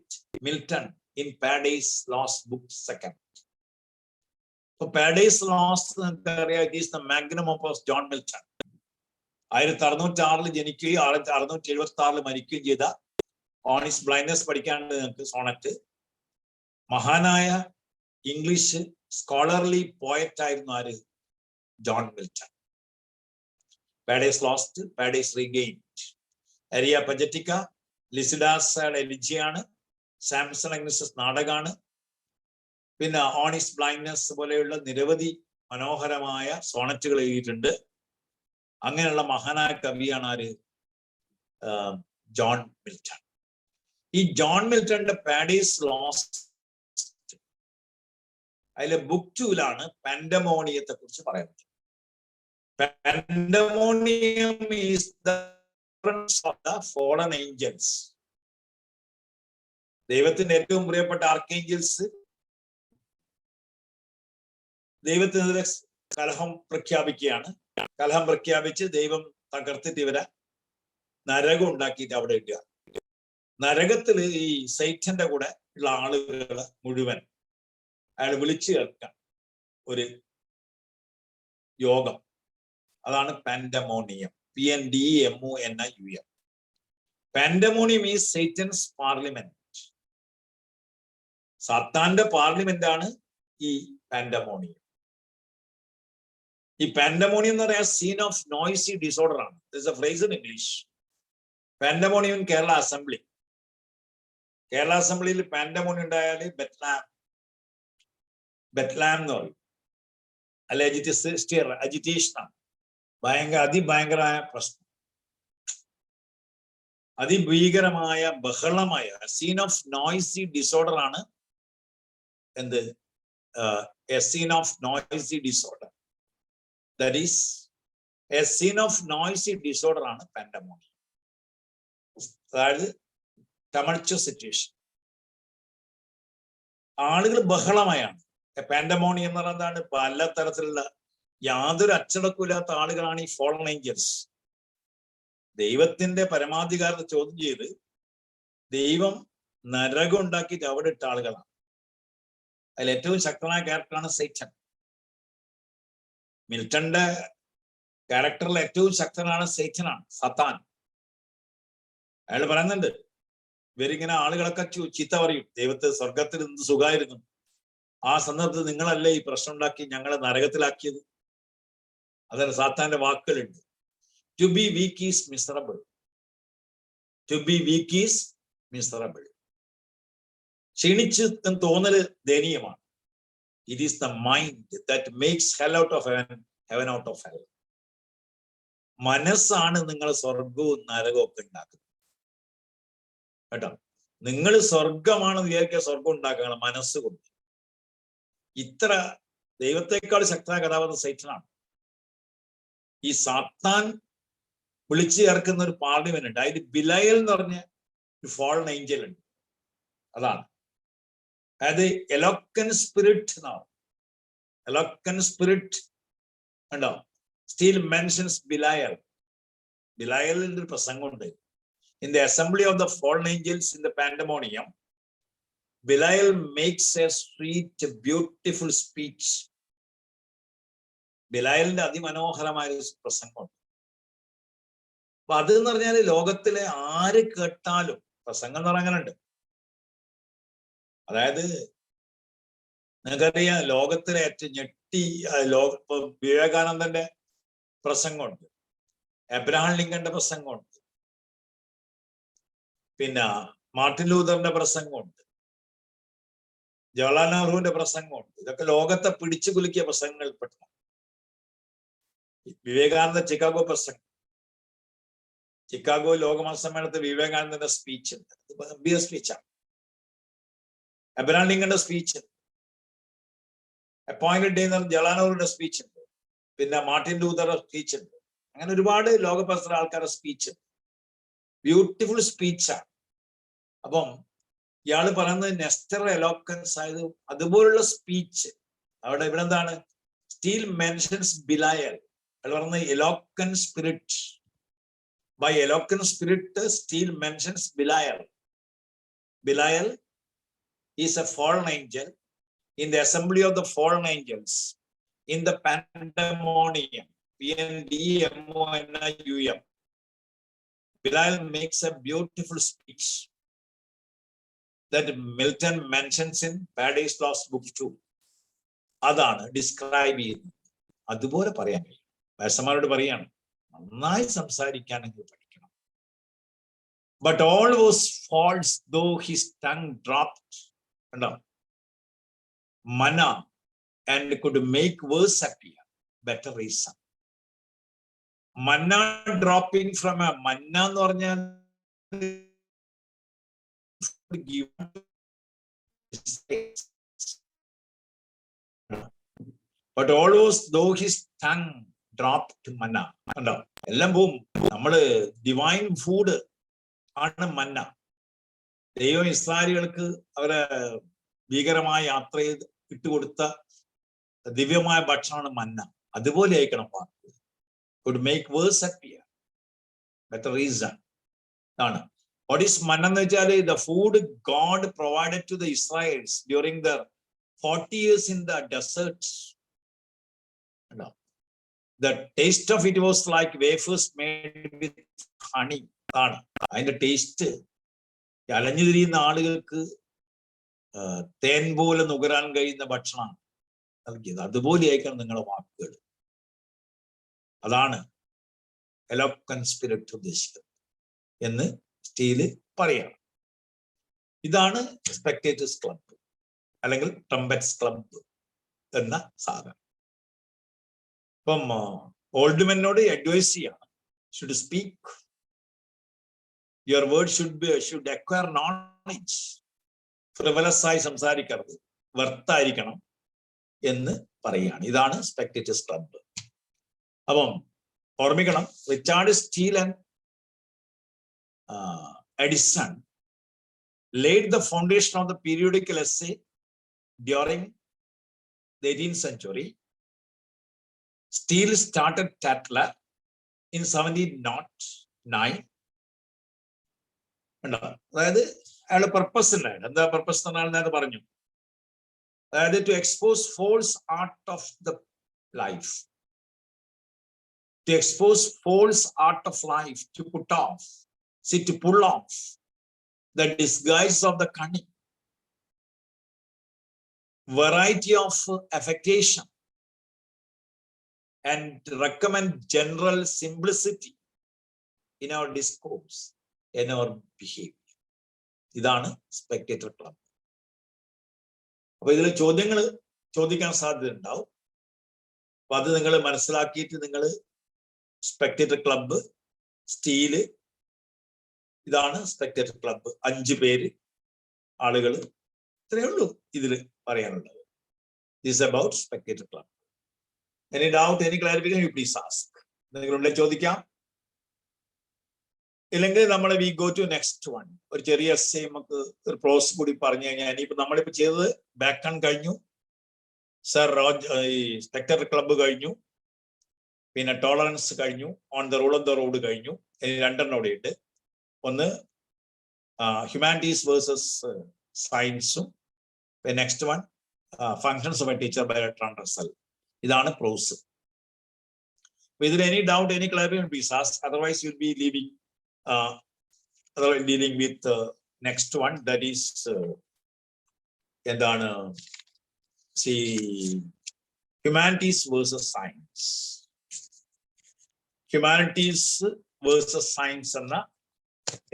Milton in Paradise Lost book 2. So Paradise Lost is the magnum opus John Milton. 1606 ജനിക്കുകയും 1676 മരിക്കുകയും ചെയ്ത on his blindness പഠിക്കാണ്ട് നിങ്ങൾക്ക് Sonet. മഹാനായ English scholarly poet ആയിരുന്നു ആര്? John Milton. Paradise Lost, Paradise Regained, Areopagitica, Lycidas എലിജിയാണ്, Samson Agonistes നാടകമാണ്. പിന്നെ ഓണിസ് ബ്ലൈൻഡ്നെസ് പോലെയുള്ള നിരവധി മനോഹരമായ സോണറ്റുകൾ എഴുതിയിട്ടുണ്ട്. അങ്ങനെയുള്ള മഹാനായ കവിയാണ് ആര്? John Milton. ഈ ജോൺ മിൽട്ടന്റെ പാരഡൈസ് ലോസ്റ്റ് അതിലെ ബുക്ക് 2 പാൻഡമോണിയത്തെ കുറിച്ച് പറയുന്നത്. Pandemonium is the of the fallen angels. ദൈവത്തിന്റെ ഏറ്റവും പ്രിയപ്പെട്ട ആർക്കേഞ്ചൽസ് ദൈവത്തിനെതിരെ കലഹം പ്രഖ്യാപിക്കുകയാണ്. കലഹം പ്രഖ്യാപിച്ച് ദൈവം തകർത്തിട്ട് ഇവരെ നരകം ഉണ്ടാക്കിയിട്ട് അവിടെ ഇടുക. നരകത്തിൽ ഈ സൈറ്റന്റെ കൂടെ ഉള്ള ആളുകളെ മുഴുവൻ അയാൾ വിളിച്ചു ചേർക്കാൻ ഒരു യോഗം. അതാണ് pandemonium. PNDEMONIUM. Pandemonium is Satan's parliament. സാത്താന്റെ പാർലമെന്റ് ആണ് ഈ പാൻഡമോണിയം. ഈ പാൻഡമോണിയം എന്ന് പറയാൻ സീൻ ഓഫ് നോയ്സി ഡിസോർഡർ ആണ്. This a phrase in English. Pandemonium Kerala assembly. Kerala അസംബ്ലിയിൽ പാൻഡമോണിയം ഉണ്ടായാൽ ബെത്ലാം എന്ന് പറയും. അല്ലെ അജിറ്റേഷനാണ്. അതിഭയങ്കരമായ പ്രശ്നം, അതിഭീകരമായ ബഹളമായ സീൻ ഓഫ് നോയ്സി ഡിസോർഡർ ആണ് എന്ത്? A scene of noisy disorder. That is a scene of noisy disorder ആണ് പാൻഡമോണിയം. അതായത് ടമൾച്വസ് സിറ്റുവേഷൻ. ആളുകൾ ബഹളമായാണ്. പാൻഡമോണിയം എന്ന് പറയുന്നതാണ് പല തരത്തിലുള്ള യാതൊരു അച്ചടക്കമില്ലാത്ത ആളുകളാണ് ഈ ഫോളൻ ഏഞ്ചൽസ്. ദൈവത്തിന്റെ പരമാധികാരത്തെ ചോദ്യം ചെയ്ത് ദൈവം നരകം ഉണ്ടാക്കിയിട്ട് അവിടെ ഇട്ട ആളുകളാണ്. അതിൽ ഏറ്റവും ശക്തമായ ക്യാരക്ടറാണ് സൈറ്റൻ. മിൽട്ടന്റെ ക്യാരക്ടറിൽ ഏറ്റവും ശക്തനാണ് സൈറ്റനാണ്, സത്താൻ. അയാൾ പറയുന്നുണ്ട്, ഇവരിങ്ങനെ ആളുകളൊക്കെ ചീത്ത പറയും, ദൈവത്തെ സ്വർഗത്തിൽ എന്ത് സുഖമായിരുന്നു, ആ സന്ദർഭത്തിൽ നിങ്ങളല്ലേ ഈ പ്രശ്നം ഉണ്ടാക്കി ഞങ്ങളെ നരകത്തിലാക്കിയത്. അതാണ് സാത്താന്റെ വാക്കുകളുണ്ട്. To be weak is miserable, to be weak is miserable. ക്ഷീണിച്ച് തോന്നല് ദയനീയമാണ്. It is the mind that makes hell out of heaven, heaven out of hell. മനസ്സാണ് നിങ്ങൾ സ്വർഗവും നരകവും ഒക്കെ ഉണ്ടാക്കുന്നത് കേട്ടോ. നിങ്ങൾ സ്വർഗമാണെന്ന് വിചാരിക്കുക, സ്വർഗം ഉണ്ടാക്കുകയാണ് മനസ്സുകൊണ്ട്. ഇത്ര ദൈവത്തെക്കാൾ ശക്തമായ കഥാപാത്രം സൈറ്റനാണ്. ഈ സാത്താൻ വിളിച്ചു ചേർക്കുന്ന ഒരു പാർലമെന്റ് ഉണ്ട്, അതിൽ ബിലയൽ എന്ന് പറഞ്ഞ ഒരു ഫോളൻ ഏഞ്ചൽ ഉണ്ട്. അതാണ്, അതായത് എലോക്വൻ സ്പിരിറ്റ് എന്നാണ്. എലോക്വൻ സ്പിരിറ്റ് ഉണ്ടോ? Steele mentions Belial. ബിലയലിന്റെ ഒരു പ്രസംഗമുണ്ട്. In the assembly of the fallen angels in the pandemonium, Belial makes a sweet, beautiful speech. ബിലായലിന്റെ അതിമനോഹരമായ ഒരു പ്രസംഗമുണ്ട്. അപ്പൊ അതെന്ന് പറഞ്ഞാല് ലോകത്തിലെ ആര് കേട്ടാലും പ്രസംഗം എന്ന് പറഞ്ഞാലുണ്ട്. അതായത് നിങ്ങൾക്കറിയാം, ലോകത്തിലെ ഏറ്റവും ഞെട്ടി ഇപ്പൊ വിവേകാനന്ദന്റെ പ്രസംഗമുണ്ട്, എബ്രഹാം ലിങ്കന്റെ പ്രസംഗമുണ്ട്, പിന്നെ മാർട്ടിൻ ലൂതറിന്റെ പ്രസംഗമുണ്ട്, ജവഹർലാൽ നെഹ്റുവിന്റെ പ്രസംഗമുണ്ട്. ഇതൊക്കെ ലോകത്തെ പിടിച്ചു കുലുക്കിയ പ്രസംഗങ്ങളിൽപ്പെട്ട. വിവേകാനന്ദ ചിക്കാഗോ പ്രസംഗം, ചിക്കാഗോ ലോകമഹാസമ്മേളനത്തിൽ വിവേകാനന്ദന്റെ സ്പീച്ച് ഉണ്ട്, ഗംഭീര സ്പീച്ചാണ്. എബ്രഹാം ലിങ്കന്റെ സ്പീച്ച് ഉണ്ട്, അപ്പോയിന്റഡ് ഡേ എന്ന് പറഞ്ഞ ജവഹർലാൽ നെഹ്റുവിന്റെ സ്പീച്ച് ഉണ്ട്, പിന്നെ മാർട്ടിൻ ലൂതറുടെ സ്പീച്ച് ഉണ്ട്. അങ്ങനെ ഒരുപാട് ലോകപ്രസിദ്ധ ആൾക്കാരുടെ സ്പീച്ച് ഉണ്ട്. ബ്യൂട്ടിഫുൾ സ്പീച്ചാണ്. അപ്പം ഇയാള് പറയുന്നത് നെസ്റ്റർ എലോക്വൻസ് ആയത് അതുപോലുള്ള സ്പീച്ച് അവിടെ ഇവിടെ എന്താണ്? Steele mentions Belial. അയാൾ പറയുന്നത് eloquent spirit. By eloquent spirit Steele mentions Belial. Belial is a fallen angel in the assembly of the fallen angels in the pandemonium. Pandemonium. Belial makes a beautiful speech that Milton mentions in Paradise Lost Book 2. അതാണ് describe ചെയ്യുന്നത്. അതുപോലെ പറയാൻ കഴിയും. വയസ്സന്മാരോട് പറയാണ്, നന്നായി സംസാരിക്കാനെങ്കിൽ പഠിക്കണം. But all was false though his tongue dropped manna and could make verse appear. Better reason. Manna dropping from a manna എന്ന് പറഞ്ഞാൽ but always though his tongue dropped manna. കണ്ടോ, എല്ലാം പോവും. നമ്മള് ഡിവൈൻ ഫുഡ് ആണ് മന്ന. ദൈവം ഇസ്രായേലികൾക്ക് അവരെ ഭീകരമായ യാത്ര ചെയ്ത് ഇട്ടുകൊടുത്ത ദിവ്യമായ ഭക്ഷണമാണ് മന്ന. അതുപോലെ ആയിരിക്കണം വാക്ക്. could make verse appear. Better reason. ആണ്. What is manna എന്ന് വെച്ചാൽ the food God provided to the Israelites during the 40 years in the desert. The taste of it was like wafers made with honey. ആണ് അതിന്റെ taste. അലഞ്ഞു തിരിയുന്ന ആളുകൾക്ക് തേൻ പോലെ നുകരാൻ കഴിയുന്ന ഭക്ഷണമാണ് നൽകിയത്. അതുപോലെ ആയിരിക്കണം നിങ്ങളുടെ വാക്കുകൾ. അതാണ് എലോക്വൻ സ്പിരിറ്റ് ഉദ്ദേശിക്കുന്നത് എന്ന് സ്റ്റീല് പറയാണ്. ഇതാണ് സ്പെക്ടേറ്റേഴ്സ് ക്ലബ് അല്ലെങ്കിൽ ട്രംപറ്റ്സ് ക്ലബ് എന്ന സാധനം. ഇപ്പം ഓൾഡ് മെന്നോട് അഡ്വൈസ് ചെയ്യാണ്, should speak your word should acquire knowledge. Frivolous ആയി സംസാരിക്കരുത്, വെർത്തായിരിക്കണം എന്ന് പറയുകയാണ്. ഇതാണ് സ്പെക്ടേറ്റേഴ്സ് ക്ലബ്. അപ്പം ഓർമ്മിക്കണം, Richard Steele and Addison laid the foundation of the periodical essay during the 18th century. Steele started Tatler in 1709. അതായത് അയാളുടെ പർപ്പസ് ഉണ്ടായിരുന്നു. എന്താ പർപ്പസ് എന്നാണ് പറഞ്ഞു. അതായത് to expose false art of the life. to expose false art of life, to put off, see, to pull off the disguise of the cunning, variety of affectation, and recommend general simplicity in our discourse, in our behavior. ഇതാണ് spectator club. അപ്പൊ ഇതിൽ ചോദ്യങ്ങൾ ചോദിക്കാൻ സാധ്യത ഉണ്ടാവും. അപ്പൊ അത് നിങ്ങൾ മനസ്സിലാക്കിയിട്ട് നിങ്ങൾ സ്പെക്ടേറ്റർ ക്ലബ്ബ്, സ്റ്റീല്, ഇതാണ് സ്പെക്ടേറ്റർ ക്ലബ്ബ്. 5 പേര് ആളുകൾ, ഇത്രയേ ഉള്ളൂ ഇതിൽ പറയാനുള്ളത്. This about spectator club. Any doubt, any clarification, you please ask. നിങ്ങളുടെ ചോദിക്കാം. ഇല്ലെങ്കിൽ നമ്മൾ we go to next one. ഒരു ചെറിയ എസ്സേ നമുക്ക് ഒരു പ്രോസ് കൂടി പറഞ്ഞു കഴിഞ്ഞാൽ, ഇനിയിപ്പോ നമ്മളിപ്പോ ചെയ്തത് ബാക്ക് ആൻഡ് കഴിഞ്ഞു, സർ ഈ സ്പെക്ടേറ്റർ ക്ലബ്ബ് കഴിഞ്ഞു, പിന്നെ ടോളറൻസ് കഴിഞ്ഞു, on the rule of the road കഴിഞ്ഞു. ഇനി 2 എണ്ണം ഇവിടെ ഉണ്ട്. ഒന്ന് ഹ്യൂമാനിറ്റീസ് വേഴ്സസ് സയൻസും, next one functions of a teacher by Bertrand Russell. ഇതാണ് പ്രോസ്. ഇതിൽ any doubt, any clarification please ask. Otherwise you will be leaving dealing with next one, that is എന്താണ്, see, humanities versus science. Humanities versus science എന്ന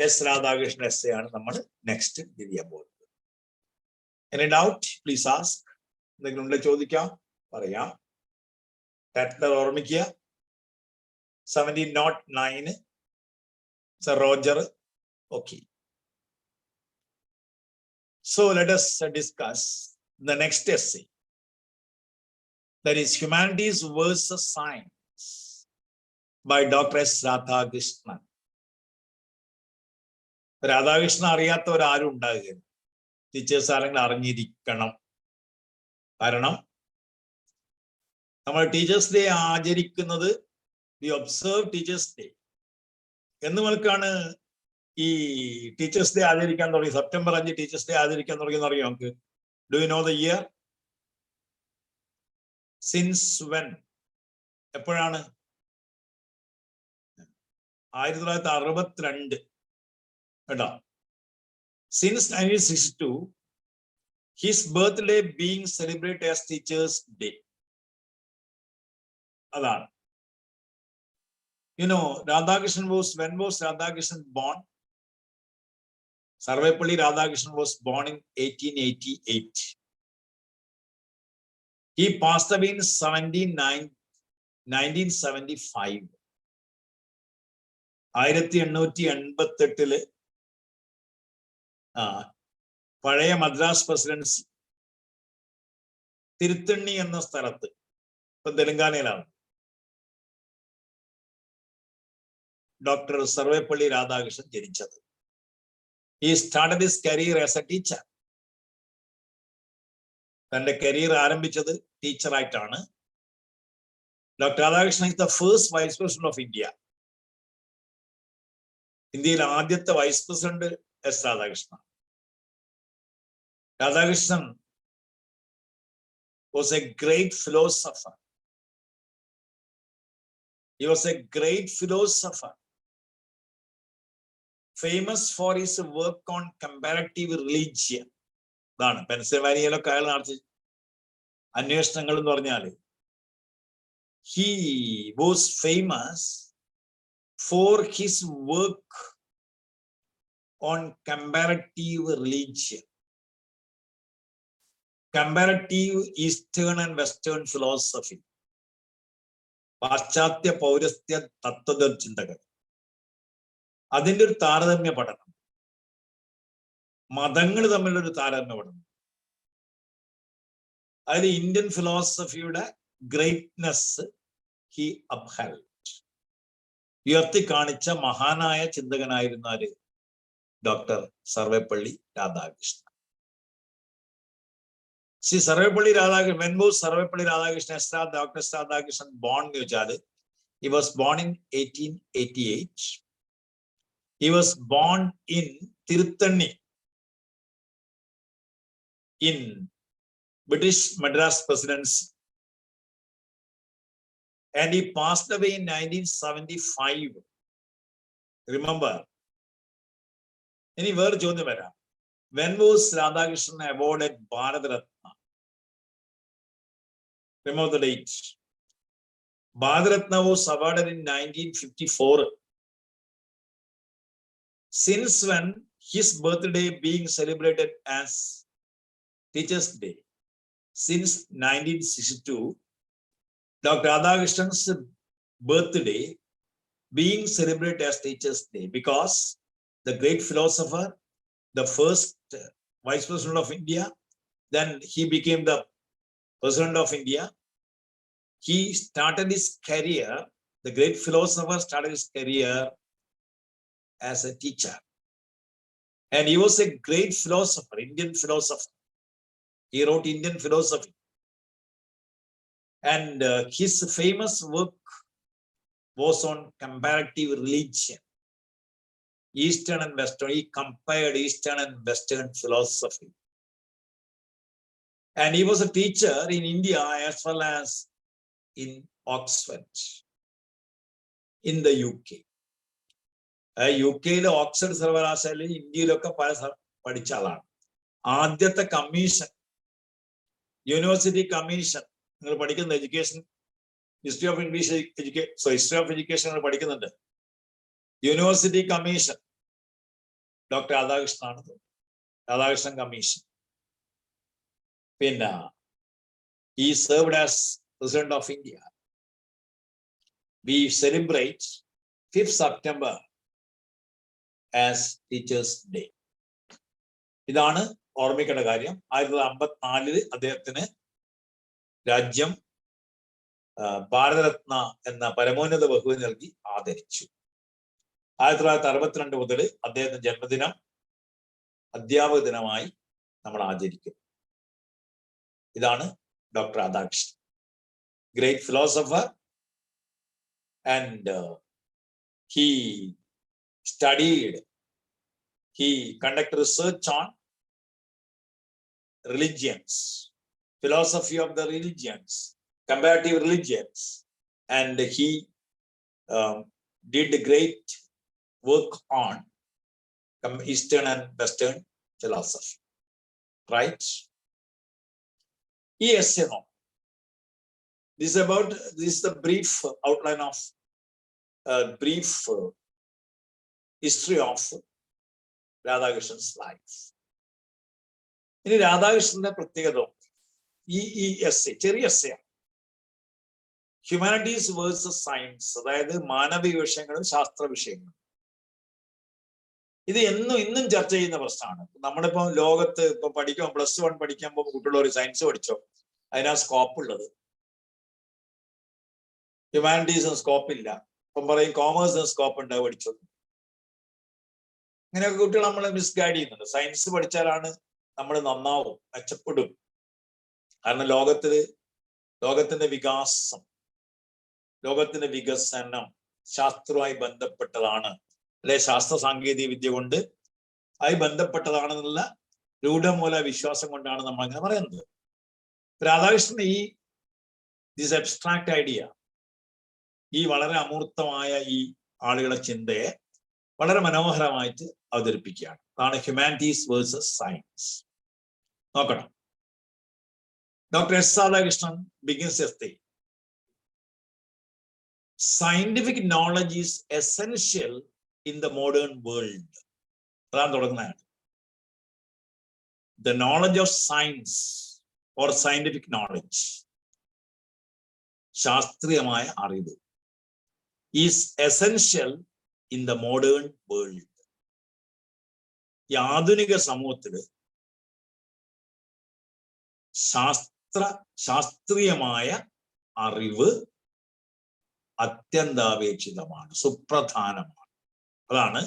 S Radhakrishnan essay ആണ് നമ്മൾ next ചെയ്യാൻ പോകുന്നത്. Any doubt, please ask. എന്തെങ്കിലും ചോദിക്കാം, പറയാം. ടാറ്റ്ലർ ഓർമ്മിക്കുക. 1709 Sir Roger. Okay. So let us discuss the next essay. That is Humanities versus Science by Dr. S. Radhakrishnan. Radhakrishnan അറിയാത്തവരാരും ഉണ്ടാകുക, ടീച്ചേഴ്സ് ആരെങ്കിലും അറിഞ്ഞിരിക്കണം. കാരണം നമ്മൾ ടീച്ചേഴ്സ് ഡേ ആചരിക്കുന്നത്, വി ഒബ്സർവ് ടീച്ചേഴ്സ് ഡേ എന്ന് മുതൽക്കാണ് ഈ ടീച്ചേഴ്സ് ഡേ ആചരിക്കാൻ തുടങ്ങി. സെപ്റ്റംബർ 5 ടീച്ചേഴ്സ് ഡേ ആചരിക്കാൻ തുടങ്ങിയെന്ന് അറിയാം നമുക്ക്. Do you know the year? Since when? എപ്പോഴാണ്? 1962 കേട്ടോ. Since 1962 his birthday being celebrate as teachers day. അതാണ്. You know, Radhakrishnan when was Radhakrishnan born? Sarvepalli Radhakrishnan was born in 1888. He passed away in 1975. 1888 പഴയ Madras presidency Tiruttani എന്ന സ്ഥലത്ത്, ഇപ്പൊ തെലങ്കാനയിലാണ്, doctor Sarvepalli Radhakrishnan ജനിച്ചത്. He started his career as a teacher. തന്റെ career ആരംഭിച്ചത് ടീച്ചറായിട്ടാണ്. Doctor Radhakrishnan is the first vice president of India. ഇന്ത്യയിലെ ആദ്യത്തെ vice president S Radhakrishnan. Radhakrishnan was a great philosopher. He was a great philosopher, famous for his work on comparative religion. ഇതാണ് പെൻസിൽവാനിയയിലൊക്കെ അയാൾ നടത്തിയ അന്വേഷണങ്ങൾ എന്ന് പറഞ്ഞാൽ, he was famous for his work on comparative religion, comparative Eastern and Western philosophy, പാശ്ചാത്യ പൗരസ്ത്യ തത്വ ചിന്തകൾ, അതിൻ്റെ ഒരു താരതമ്യ പഠനം, മതങ്ങൾ തമ്മിലൊരു താരതമ്യ പഠനം. അതിൽ ഇന്ത്യൻ ഫിലോസഫിയുടെ ഗ്രേറ്റ്നെസ് ഹി അപ്ഹെൽഡ്, ഉയർത്തി കാണിച്ച മഹാനായ ചിന്തകനായിരുന്നു ആര്? Doctor Sarvepalli Radhakrishnan. Shri Sarvepalli Radhakrishnan, when was Sarvepalli Radhakrishnan Dr. S. Radhakrishnan born എന്ന് വെച്ചാൽ, he was born in 1888. He was born in Tiruthanni in British Madras Presidency. and he passed away in 1975. Remember? ഇനി വേറെ ചോദ്യം വരാം. When was Radhakrishnan awarded Bharat Ratna? Remember the date. Bharat Ratna was awarded in 1954. Since when his birthday being celebrated as Teachers' Day? Since 1962, Dr. Radhakrishnan's birthday being celebrated as Teachers' Day because the great philosopher, the first Vice President of India, then he became the President of India. He started his career, the great philosopher started his career as a teacher. And he was a great philosopher, Indian philosopher. He wrote Indian philosophy. And his famous work was on comparative religion. Eastern and Western, he compared Eastern and Western philosophy. And he was a teacher in India as well as in Oxford, in the UK. UK Oxford സർവകലാശാലയിൽ ഇന്ത്യയിലൊക്കെ പല പഠിച്ച ആളാണ്. ആദ്യത്തെ commission, university commission, നിങ്ങൾ പഠിക്കുന്ന education, history of English history of education നിങ്ങൾ പഠിക്കുന്നുണ്ട്. യൂണിവേഴ്സിറ്റി കമ്മീഷൻ ഡോക്ടർ രാധാകൃഷ്ണനാണ്, രാധാകൃഷ്ണൻ കമ്മീഷൻ. പിന്നെ he served as President of India. We celebrate 5th September as Teachers' Day. ഇതാണ് ഓർമ്മിക്കേണ്ട കാര്യം. 1954 അദ്ദേഹത്തിന് രാജ്യം ഭാരതരത്ന എന്ന പരമോന്നത ബഹുമതി നൽകി ആദരിച്ചു. 1962 മുതൽ അദ്ദേഹത്തിന്റെ ജന്മദിനം അധ്യാപക ദിനമായി നമ്മൾ ആചരിക്കും. ഇതാണ് doctor Radhakrishnan, great philosopher, and he studied, he conducted research on religions, philosophy of the religions, comparative religions, and he did great work on Eastern and Western philosophy, right? Yes, you know, this is the brief outline of brief history of Radhakrishnan's life. ഇനി രാധാകൃഷ്ണന്റെ പ്രത്യേകത ഈ essay, ചെറിയ essay, humanities versus science, അതായത് മാനവിക വിഷയങ്ങളും ശാസ്ത്ര വിഷയങ്ങളും. ഇത് ഇന്നും ചർച്ച ചെയ്യുന്ന പ്രശ്നമാണ്. നമ്മളിപ്പോ ലോകത്ത് ഇപ്പൊ പഠിക്കാൻ +1 പഠിക്കാൻ പോകുമ്പോൾ കുട്ടികളൊരു സയൻസ് പഠിച്ചോ, അതിനാ സ്കോപ്പ് ഉള്ളത്. ഹ്യൂമാനിറ്റീസിന് സ്കോപ്പ് ഇല്ല. ഇപ്പം പറയും കോമേഴ്സിന് സ്കോപ്പ് ഉണ്ട്, പഠിച്ചോ. ഇങ്ങനെയൊക്കെ കുട്ടികൾ നമ്മളെ മിസ്ഗൈഡ് ചെയ്യുന്നുണ്ട്. സയൻസ് പഠിച്ചാലാണ് നമ്മൾ നന്നാവും, മെച്ചപ്പെടും. കാരണം ലോകത്തിന്റെ വികാസം, ലോകത്തിന്റെ വികസനം ശാസ്ത്രവുമായി ബന്ധപ്പെട്ടതാണ്, അല്ലെ ശാസ്ത്ര സാങ്കേതിക വിദ്യ കൊണ്ട് ആയി ബന്ധപ്പെട്ടതാണെന്നുള്ള രൂഢമൂല വിശ്വാസം കൊണ്ടാണ് നമ്മൾ അങ്ങനെ പറയുന്നത്. രാധാകൃഷ്ണൻ ദിസ് അബ്സ്ട്രാക്ട് ഐഡിയ, ഈ വളരെ അമൂർത്തമായ ഈ ആളുകളെ ചിന്തയെ വളരെ മനോഹരമായിട്ട് അവതരിപ്പിക്കുകയാണ്. അതാണ് ഹ്യൂമാനിറ്റീസ് വേഴ്സസ് സയൻസ്. നോക്കണം, doctor S Radhakrishnan begins as the scientific knowledge is essential in the modern world. അതാണ് തുടങ്ങുന്നതാണ്. The knowledge of science or scientific knowledge, ശാസ്ത്രീയമായ അറിവ്, is essential in the modern world. ഈ ആധുനിക സമൂഹത്തില് ശാസ്ത്രീയമായ അറിവ് അത്യന്താപേക്ഷിതമാണ്, സുപ്രധാനമാണ്. അതാണ്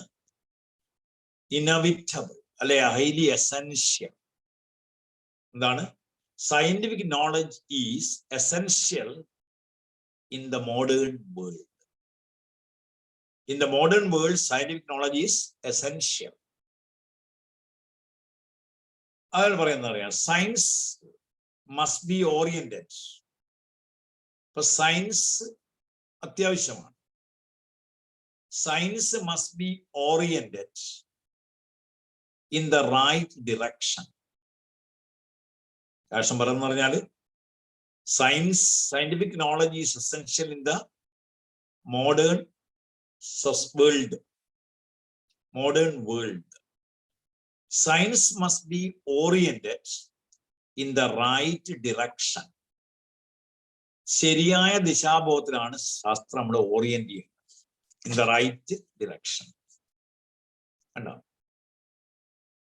ഇനവിറ്റബിൾ അല്ലെ ഹൈലി എസെൻഷ്യൽ. എന്താണ്? Scientific knowledge is essential in the modern world. In the modern world, scientific knowledge is essential. അയാൾ പറയുന്നറിയാം, സയൻസ് മസ്റ്റ് ബി ഓറിയന്റഡ്. ഇപ്പൊ സയൻസ് അത്യാവശ്യമാണ്. Science must be oriented in the right direction. കാര്യം പറയുന്ന പറഞ്ഞാൽ scientific knowledge is essential in the modern world. Science must be oriented in the right direction. ശരിയായ ദിശാബോധത്തിലാണ് ശാസ്ത്രം നമ്മൾ ഓറിയന്റ് ചെയ്യുന്നത്. In the right direction.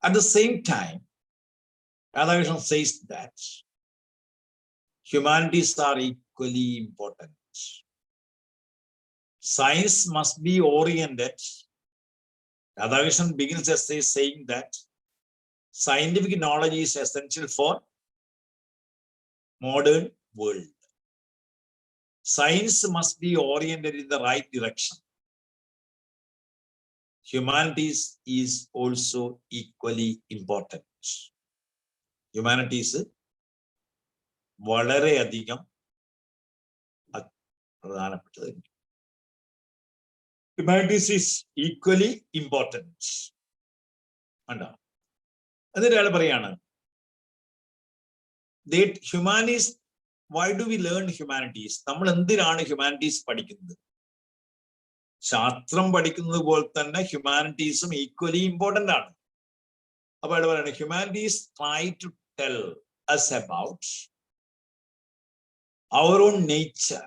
At the same time, Radhakrishnan says that humanities are equally important. Science must be oriented. Radhakrishnan begins as saying that scientific knowledge is essential for modern world. Science must be oriented in the right direction. Humanities is also equally important. Humanities വളരെയധികം പ്രധാനപ്പെട്ടതാണ്. Humanities is equally important. അതിനാണ് പറയാണ് that humanities, why do we learn humanities? നമ്മൾ എന്തിനാണ് humanities പഠിക്കുന്നത്? ശാസ്ത്രം പഠിക്കുന്നത് പോലെ തന്നെ ഹ്യൂമാനിറ്റീസും ഈക്വലി ഇമ്പോർട്ടന്റ് ആണ്. അപ്പൊ അവിടെ പറയാണ് humanities try to tell us about our own nature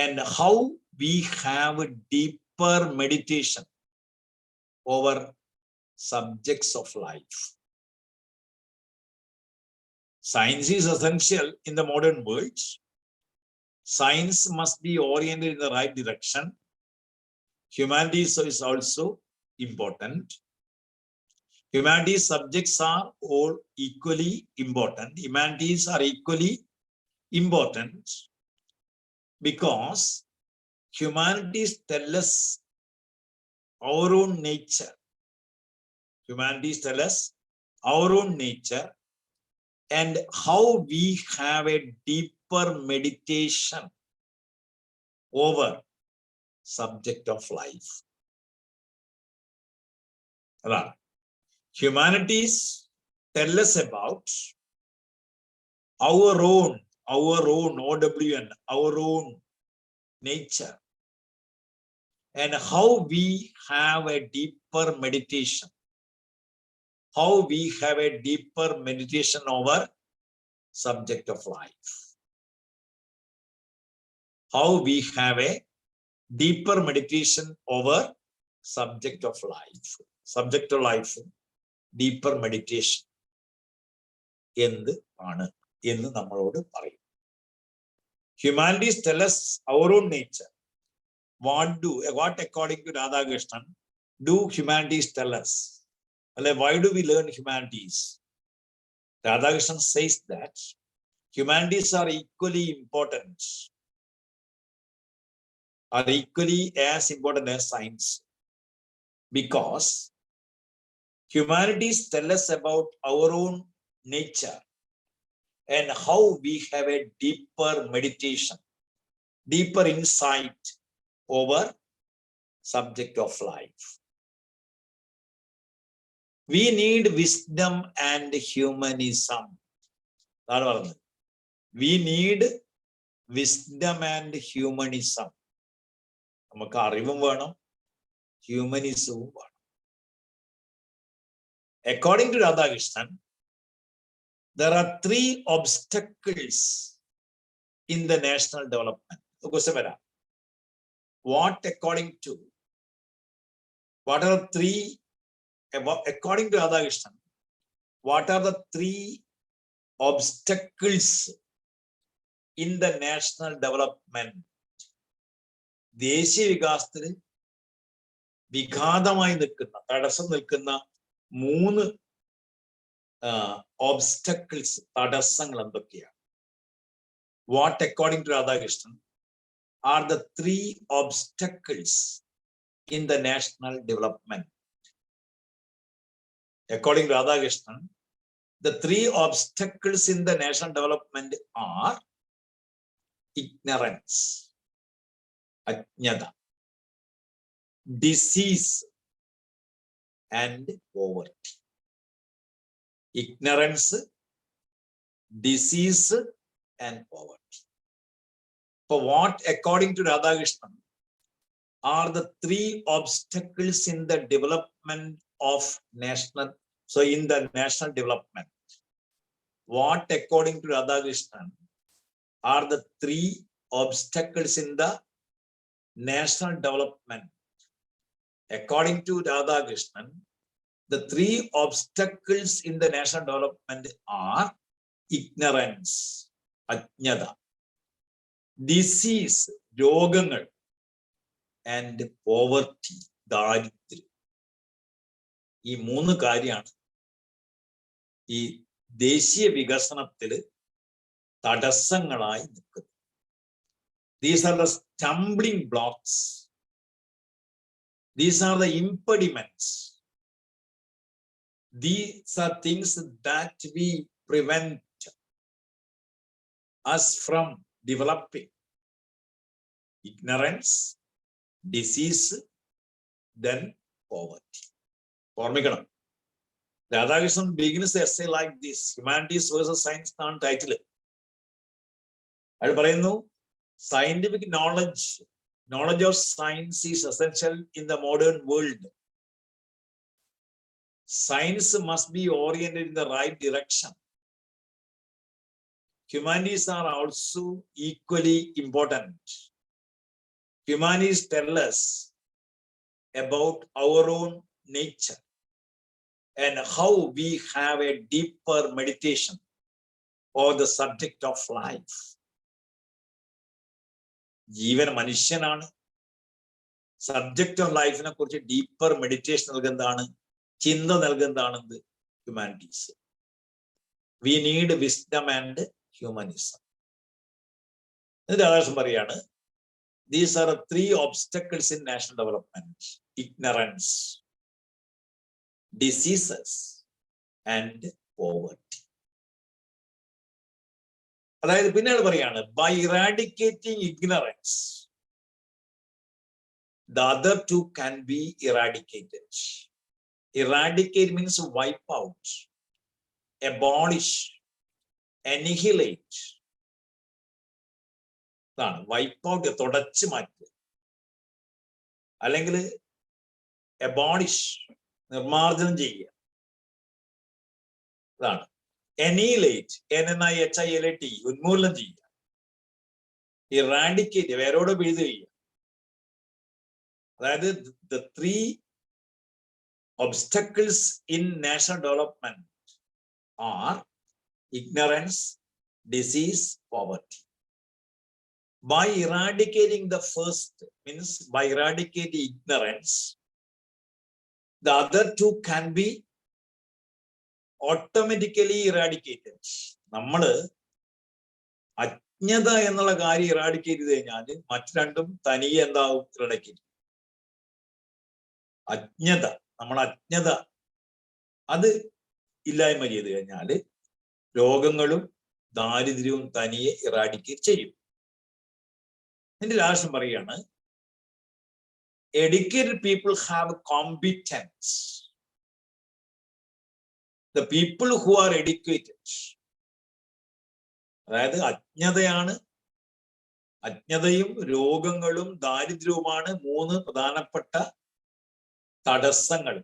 and how we have a deeper meditation over subjects of life. Science is essential in the modern world. Science must be oriented in the right direction. Humanities is also important. Humanities subjects are all equally important. Humanities are equally important because humanities tell us our own nature. Humanities tell us our own nature and how we have a deeper meditation over subject of life. Right. Humanities tell us about our own OWN, our own nature, and how we have a deeper meditation. How we have a deeper meditation over subject of life. How we have a deeper meditation over subject of life. Subject of life, deeper meditation. എന്ത് ആണ് എന്ന് നമ്മളോട് പറയും. Humanities tell us our own nature. What according to Radhakrishnan do humanities tell us? Why do we learn humanities? Radhakrishnan says that humanities are equally important, are equally as important as science, because humanities tell us about our own nature and how we have a deeper meditation, deeper insight over subject of life. We need wisdom and humanism. We need wisdom and humanism. നമുക്ക് അറിവും വേണം, ഹ്യൂമനിസവും വേണം. According to Radhakrishnan, there are 3 obstacles in the national development. What according to 3, according to Radhakrishnan, what are the 3 obstacles in the national development? ദേശീയ വികാസത്തിന് വിഘാതമായി നിൽക്കുന്ന, തടസ്സം നിൽക്കുന്ന 3 obstacles, തടസ്സങ്ങൾ എന്തൊക്കെയാണ്? What according to Radhakrishnan are the 3 obstacles in the national development? According to Radhakrishnan, the 3 obstacles in the national development are ignorance. അജ്ഞത, disease and poverty. Ignorance, disease and poverty. For what, according to Radhakrishnan, are the three obstacles in the development of national, so in the national development, what, according to Radhakrishnan, are the three obstacles in the national development? According to Radhakrishnan, the three obstacles in the national development are ignorance, ajnada, disease, രോഗങ്ങൾ, and poverty, ദാരിദ്ര്യം. ഈ മൂന്ന് കാര്യമാണ് ഈ ദേശീയ വികസനത്തിൽ തടസ്സങ്ങളായി നിൽക്കുന്നത്. These are the stumbling blocks. These are the impediments. These are things that we prevent us from developing. Ignorance, disease, then poverty. ഓർമ്മിക്കണം, Radhakrishnan begins the essay like this, Humanities versus Science എന്നാണ് ടൈറ്റിൽ. അയാൾ പറയുന്നു, scientific knowledge of science is essential in the modern world. Science must be oriented in the right direction. Humanities are also equally important. Humanities tell us about our own nature and how we have a deeper meditation on the subject of life. ജീവൻ മനുഷ്യനാണ്. Subject of ലൈഫിനെ കുറിച്ച് deeper meditation നൽകുന്നതാണ്, ചിന്ത നൽകുന്നതാണെന്ന് humanities. We need wisdom and humanism. എന്നിട്ട് ആദർശം പറയാണ്, these are three obstacles in national development: ignorance, diseases and poverty. അതായത് പിന്നീട് പറയാണ്, by eradicating ignorance the other two can be eradicated. Eradicate means wipe out, abolish, annihilate. Wipe out, തുടച്ചു മാറ്റുക, അല്ലെങ്കിൽ abolish, നിർമാർജനം ചെയ്യുക. അതാണ് annihilate, NNIHILAT, ഉന്മൂലനം ചെയ്യുക. eradicate, വേരോടെ പിഴുതു ചെയ്യുക. അതായത് the three obstacles in national development are ignorance, disease, poverty. By eradicating the first, means by eradicating ignorance, the other two can be automatically eradicated. നമ്മള് അജ്ഞത എന്നുള്ള കാര്യം ഇറാഡിക്കേറ്റ് ചെയ്ത് കഴിഞ്ഞാൽ മറ്റു രണ്ടും തനിയെ എന്താവും? ഇറാഡിക്കേറ്റ്. അജ്ഞത, നമ്മളെ അജ്ഞത അത് ഇല്ലായ്മ ചെയ്ത് കഴിഞ്ഞാൽ രോഗങ്ങളും ദാരിദ്ര്യവും തനിയെ ഇറാഡിക്കേറ്റ് ചെയ്യും. എന്റെ രാഷ്ട്രം പറയുകയാണ്, educated people have competence. The people who are educated, അതായത് അജ്ഞതയും രോഗങ്ങളും ദാരിദ്ര്യവുമാണ് മൂന്ന് പ്രധാനപ്പെട്ട തടസ്സങ്ങൾ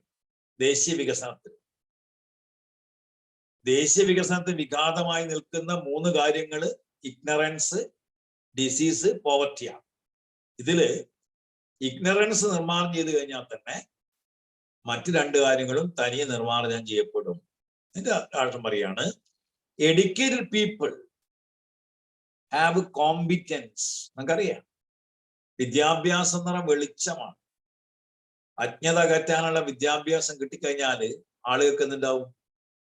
ദേശീയ വികസനത്തിന്. ദേശീയ വികസനത്തിന് വിഘാതമായി നിൽക്കുന്ന മൂന്ന് കാര്യങ്ങൾ ഇഗ്നറൻസ്, ഡിസീസ്, പോവർട്ടിയാണ്. ഇതില് ഇഗ്നറൻസ് നിർമ്മാർജ്ജനം ചെയ്ത് കഴിഞ്ഞാൽ തന്നെ മറ്റു രണ്ട് കാര്യങ്ങളും തനിയെ നിർമ്മാർജ്ജനം ചെയ്യപ്പെടും. ഇതിന്റെ അർത്ഥം പറയാണ്, എഡ്യൂക്കേറ്റഡ് പീപ്പിൾ ഹാവ് കോമ്പിറ്റൻസ്. നമുക്കറിയാം, വിദ്യാഭ്യാസം എന്ന് പറഞ്ഞാൽ വെളിച്ചമാണ്. അജ്ഞത അകറ്റാനുള്ള വിദ്യാഭ്യാസം കിട്ടിക്കഴിഞ്ഞാല് ആളുകൾക്ക് എന്തുണ്ടാവും?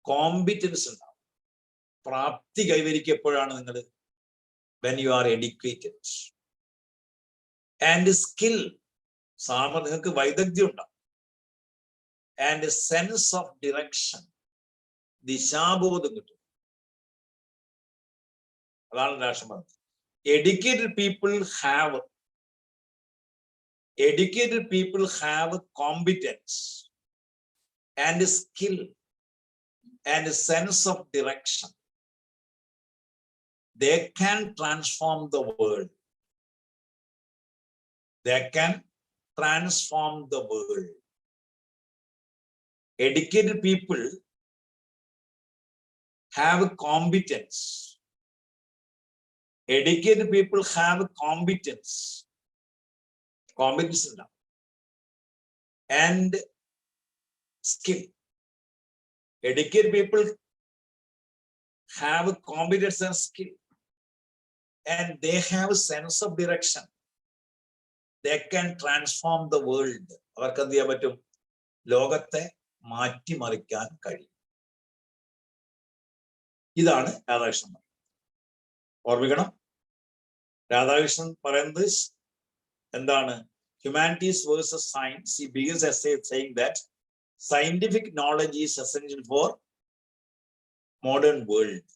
കോമ്പിറ്റൻസ് ഉണ്ടാവും. പ്രാപ്തി കൈവരിക്കപ്പോഴാണ് നിങ്ങൾ when you are educated. And skill, നിങ്ങൾക്ക് വൈദഗ്ധ്യം ഉണ്ടാവും. And sense of direction, ദിശാബോധം കിട്ടും. അതാണ് രാഷ്ട്രം പറഞ്ഞത്. Educated people have educated people have competence and skill and a sense of direction. They can transform the world. They can transform the world. Educated people have competence. Educated people have competence. Competence and skill. Educated people have competence and skill. And they have a sense of direction. They can transform the world. അവർക്ക് എന്ത് ചെയ്യാൻ പറ്റും? ലോകത്തെ മാറ്റിമറിക്കാൻ കഴിയും. ഇതാണ് രാധാകൃഷ്ണൻ. ഓർമ്മിക്കണം, രാധാകൃഷ്ണൻ പറയുന്നത് എന്താണ്? Humanities versus science. He begins essay saying that scientific knowledge is essential for modern world.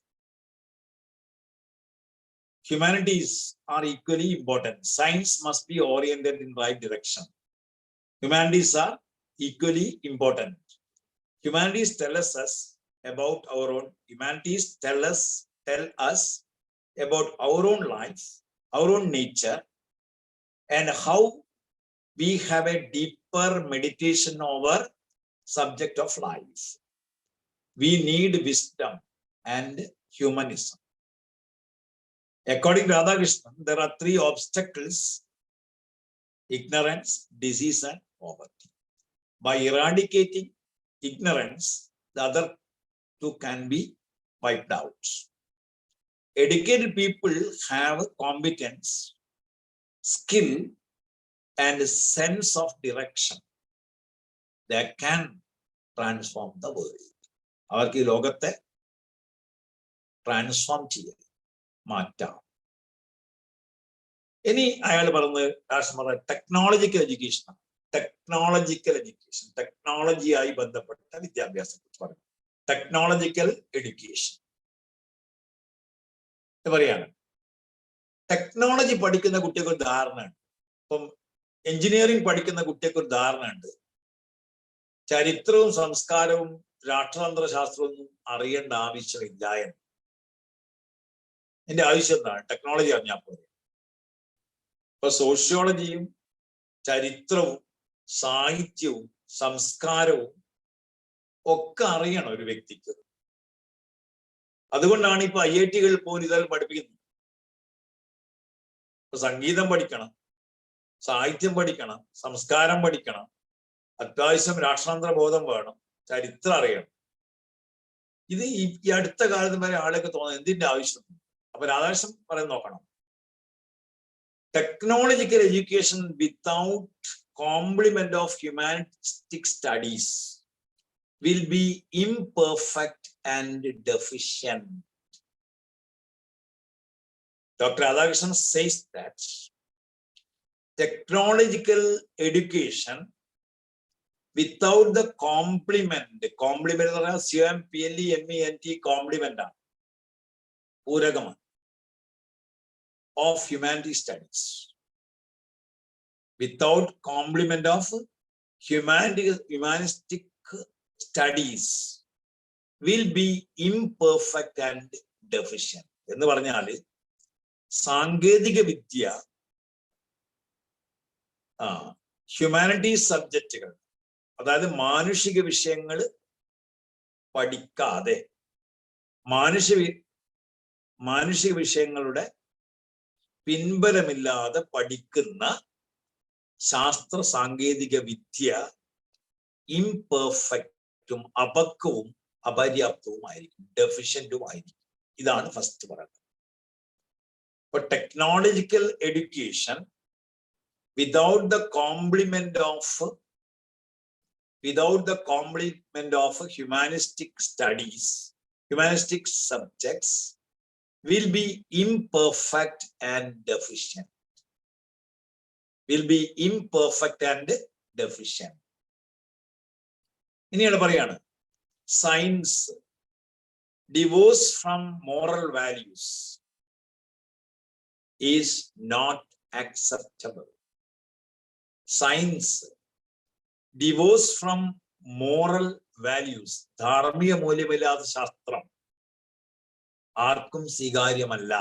Humanities are equally important. Science must be oriented in right direction. Humanities are equally important. Humanities tell us about our own. Humanities tell us about our own life, our own nature, and how we have a deeper meditation over subject of life. We need wisdom and humanism. According to Radhakrishnan, there are three obstacles: ignorance, disease, and poverty. By eradicating ignorance, the other two can be wiped out. Educated people have competence, skill, and a sense of direction. They can transform the world. അവർക്ക് ഈ ലോകത്തെ transform ചെയ്യാൻ, മാറ്റാം. ഇനി അയാൾ പറഞ്ഞത് രാഷ്ട്രം technological education. Technological education, ടെക്നോളജിയായി ബന്ധപ്പെട്ട വിദ്യാഭ്യാസത്തെ കുറിച്ച് പറയും. ടെക്നോളജിക്കൽ എഡ്യൂക്കേഷൻ പറയാണ്. ടെക്നോളജി പഠിക്കുന്ന കുട്ടികൾക്ക് ഒരു ധാരണയുണ്ട്. ഇപ്പം എഞ്ചിനീയറിംഗ് പഠിക്കുന്ന കുട്ടികൾക്ക് ഒരു ധാരണയുണ്ട്, ചരിത്രവും സംസ്കാരവും രാഷ്ട്രതന്ത്ര ശാസ്ത്രമൊന്നും അറിയേണ്ട ആവശ്യമില്ല എന്ന്. എന്റെ ആവശ്യം എന്താണ്? ടെക്നോളജി അറിഞ്ഞാൽ പോലെ. ഇപ്പൊ സോഷ്യോളജിയും ചരിത്രവും സാഹിത്യവും സംസ്കാരവും ഒക്കെ അറിയണം ഒരു വ്യക്തിക്ക്. അതുകൊണ്ടാണ് ഇപ്പൊ IIT-കളിൽ പോലും ഇതെല്ലാം പഠിപ്പിക്കുന്നത്. ഇപ്പൊ സംഗീതം പഠിക്കണം, സാഹിത്യം പഠിക്കണം, സംസ്കാരം പഠിക്കണം, അത്യാവശ്യം രാഷ്ട്രാന്തര ബോധം വേണം, ചരിത്രം അറിയണം. ഇത് ഈ അടുത്ത കാലത്ത് വരെ ആളൊക്കെ തോന്നുന്നത് എന്തിന്റെ ആവശ്യം? അപ്പൊ രാധാകൃഷ്ണൻ പറയുന്നത് നോക്കണം. Technological education without complement of humanistic studies will be imperfect and deficient. Dr. Radhakrishnan says that technological education without the complement എന്ന് പറഞ്ഞാൽ COMPLEMENT complement ആണ്, പൂരകമാണ്, of humanity studies. Without complement of humanistic studies will be imperfect and deficient. എന്ന് പറഞ്ഞാൽ സാങ്കേതിക വിദ്യ humanities സബ്ജക്റ്റുകൾ, അതായത് മാനുഷിക വിഷയങ്ങൾ പഠിക്കാതെ മാനുഷിക വിഷയങ്ങളുടെ പിൻബലമില്ലാതെ പഠിക്കുന്ന ശാസ്ത്ര സാങ്കേതിക വിദ്യ ഇംപെർഫെക്റ്റും അപക്വവും അപര്യാപ്തവുമായിരിക്കും, ഡെഫിഷ്യന്റുമായിരിക്കും. ഇതാണ് ഫസ്റ്റ് പറയുന്നത്. ഇപ്പൊ technological education without the complement of humanistic studies, humanistic subjects will be imperfect and deficient. ഇനിയാണ് പറയാണ്, science divorce from moral values is not acceptable. Science divorced from moral values. ധാർമ്മിക മൂല്യമില്ലാത്ത ശാസ്ത്രം ആർക്കും സ്വീകാര്യമല്ല.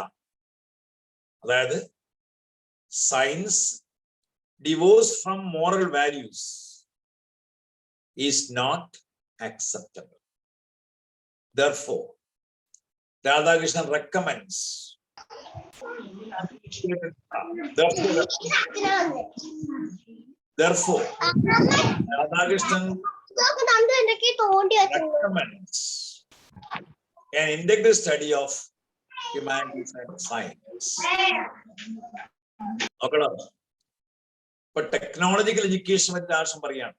അതായത് science divorced from moral values is not acceptable. Therefore, Radhakrishnan recommends. Therefore, Radhakrishnan recommends an integral study of humanities and science. But technological education with ആവശ്യം പറയാണ്.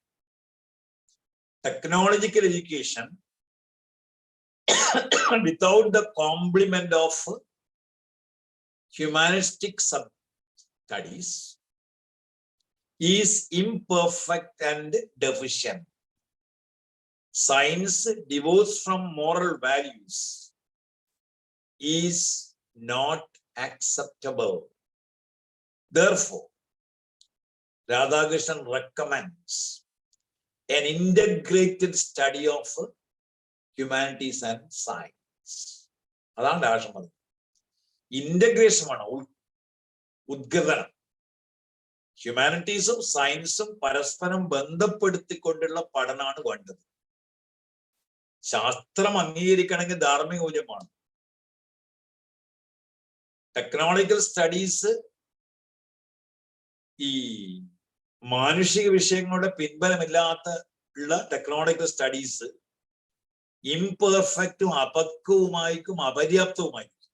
Technological education without the complement of humanistic studies is imperfect and deficient. Science divorced from moral values is not acceptable. Therefore, Radhakrishnan recommends an integrated study of humanities and science. അതാണ് ആവശ്യം. Integration ആണ്, ഉദ്ഗ്രഥനം. ഹ്യൂമാനിറ്റീസും സയൻസും പരസ്പരം ബന്ധപ്പെടുത്തിക്കൊണ്ടുള്ള പഠനമാണ് വേണ്ടത്. ശാസ്ത്രം അംഗീകരിക്കണമെങ്കിൽ ധാർമ്മിക മൂല്യമാണ്. ടെക്നോളജിക്കൽ സ്റ്റഡീസ് ഈ മാനുഷിക വിഷയങ്ങളുടെ പിൻബലമില്ലാത്ത ഉള്ള ടെക്നോളജിക്കൽ സ്റ്റഡീസ് ഇംപെർഫെക്റ്റും അപക്വവുമായിരിക്കും, അപര്യാപ്തവുമായിരിക്കും.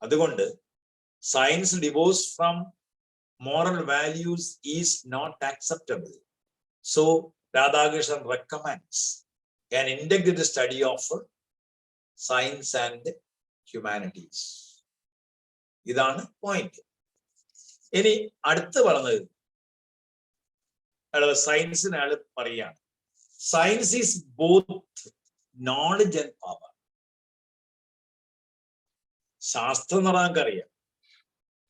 അതുകൊണ്ട് science divorce from moral values is not acceptable. So Radhakrishnan recommends an integrated study of science and humanities. ഇതാണ് പോയിന്റ്. ഇനി അടുത്ത് പറഞ്ഞത് സയൻസിന് ആള് പറയാണ്, science is both knowledge and power. ശാസ്ത്രം എന്ന് പറഞ്ഞാൽ നമുക്കറിയാം,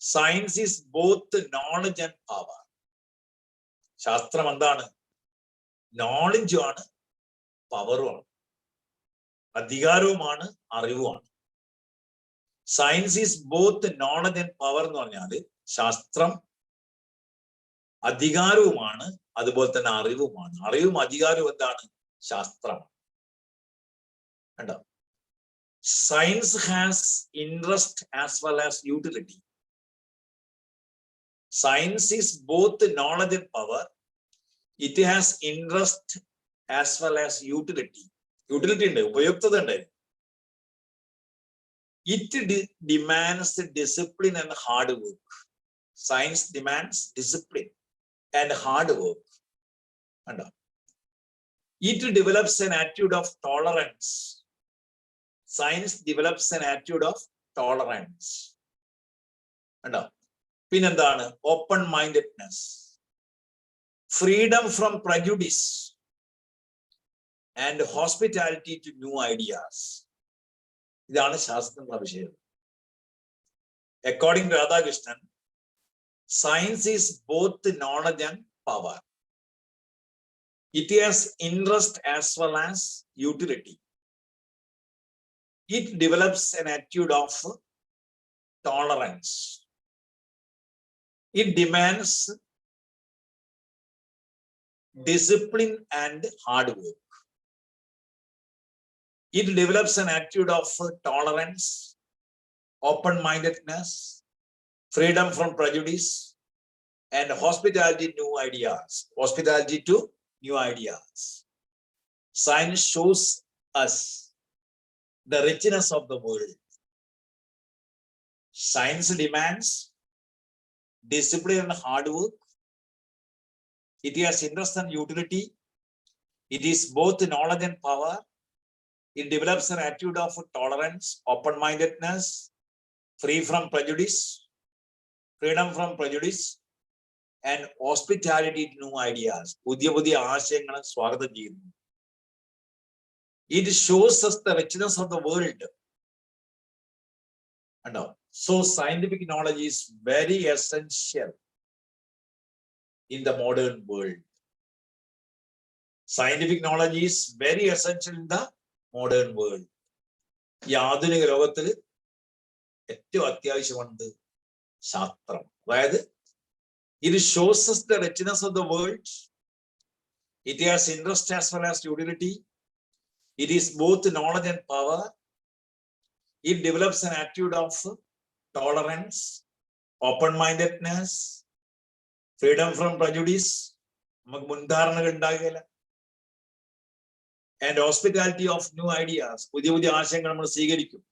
science is both knowledge and power. ശാസ്ത്രം എന്താണ്? നോളജുമാണ്, പവറുമാണ്, അധികാരവുമാണ്, അറിവുമാണ്. Science is both knowledge and power എന്ന് പറഞ്ഞാല് ശാസ്ത്രം അധികാരവുമാണ്, അതുപോലെ തന്നെ അറിവുമാണ്. അറിവും അധികാരവും എന്താണ്? ശാസ്ത്രമാണ്. കണ്ടോ? Science has interest as well as utility. Science is both knowledge and power. It has interest as well as utility. Utility ഉണ്ട്, ഉപയുക്തത ഉണ്ട്. It demands discipline and hard work. Science demands discipline and hard work. It develops an attitude of tolerance. Science develops an attitude of tolerance. പിന്നെന്താണ്? Open mindedness, freedom from prejudice and hospitality to new ideas. ഇതാണ് ശാസ്ത്രങ്ങളുടെ വിഷയം. According to Radhakrishnan, science is both knowledge and power. It has interest as well as utility. It develops an attitude of tolerance. It demands discipline and hard work. It develops an attitude of tolerance, open-mindedness, freedom from prejudice, and hospitality to new ideas. Hospitality to new ideas. Science shows us the richness of the world. Science demands discipline and hard work. It has interest and utility. It is both knowledge and power. It develops an attitude of tolerance, open-mindedness, free from prejudice, freedom from prejudice, and hospitality to new ideas. പുതിയ പുതിയ ആശയങ്ങളെ സ്വാഗതം ചെയ്യുന്നു. It shows us the richness of the world. So scientific knowledge is very essential in the modern world. Scientific knowledge is very essential in the modern world. ഈ ആധുനിക ലോകത്തിൽ ഏറ്റവും അത്യാവശ്യമാണ് ശാസ്ത്രം. അതായത് it shows us the richness of the world. It has interest as well as utility. It is both knowledge and power. It develops an attitude of tolerance, open-mindedness, freedom from prejudice, നമുക്ക് മുൻധാരണകൾ ഉണ്ടാകില്ല, and hospitality of new ideas, പുതിയ പുതിയ ആശയങ്ങൾ നമ്മൾ സ്വീകരിക്കും.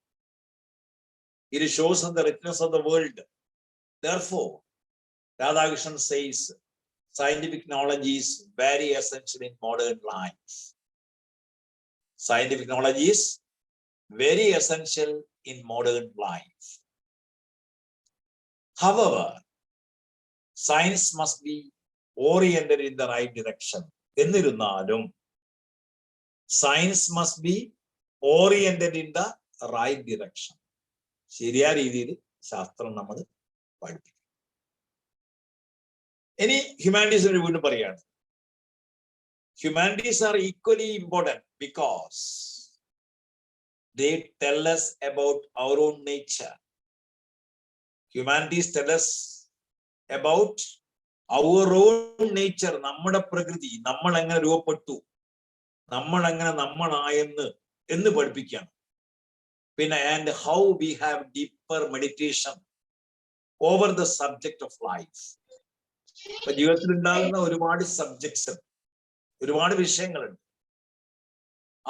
It shows us the richness of the world. Therefore, Radhakrishnan says scientific knowledge is very essential in modern life. Scientific knowledge is very essential in modern life. However, science must be oriented in the right direction. എന്നിരുന്നാലും science must be oriented in the right direction. ശരിയായ രീതിയിൽ ശാസ്ത്രം നമ്മൾ പഠിപ്പിക്കും. ഇനി ഹ്യൂമാനിറ്റീസിനെ വീണ്ടും പറയാണ്, humanities are equally important because they tell us about our own nature. Humanities tell us about our own nature, നമ്മുടെ പ്രകൃതി, നമ്മൾ എങ്ങനെ രൂപപ്പെട്ടു, നമ്മൾ എങ്ങനെ നമ്മളായെന്ന് പഠിപ്പിക്കുകയാണ്. പിന്നെ and how we have deeper meditation over the subject of life. ജീവിതത്തിൽ ഉണ്ടാകുന്ന ഒരുപാട് സബ്ജക്ട്സ്, ഒരുപാട് വിഷയങ്ങളുണ്ട്.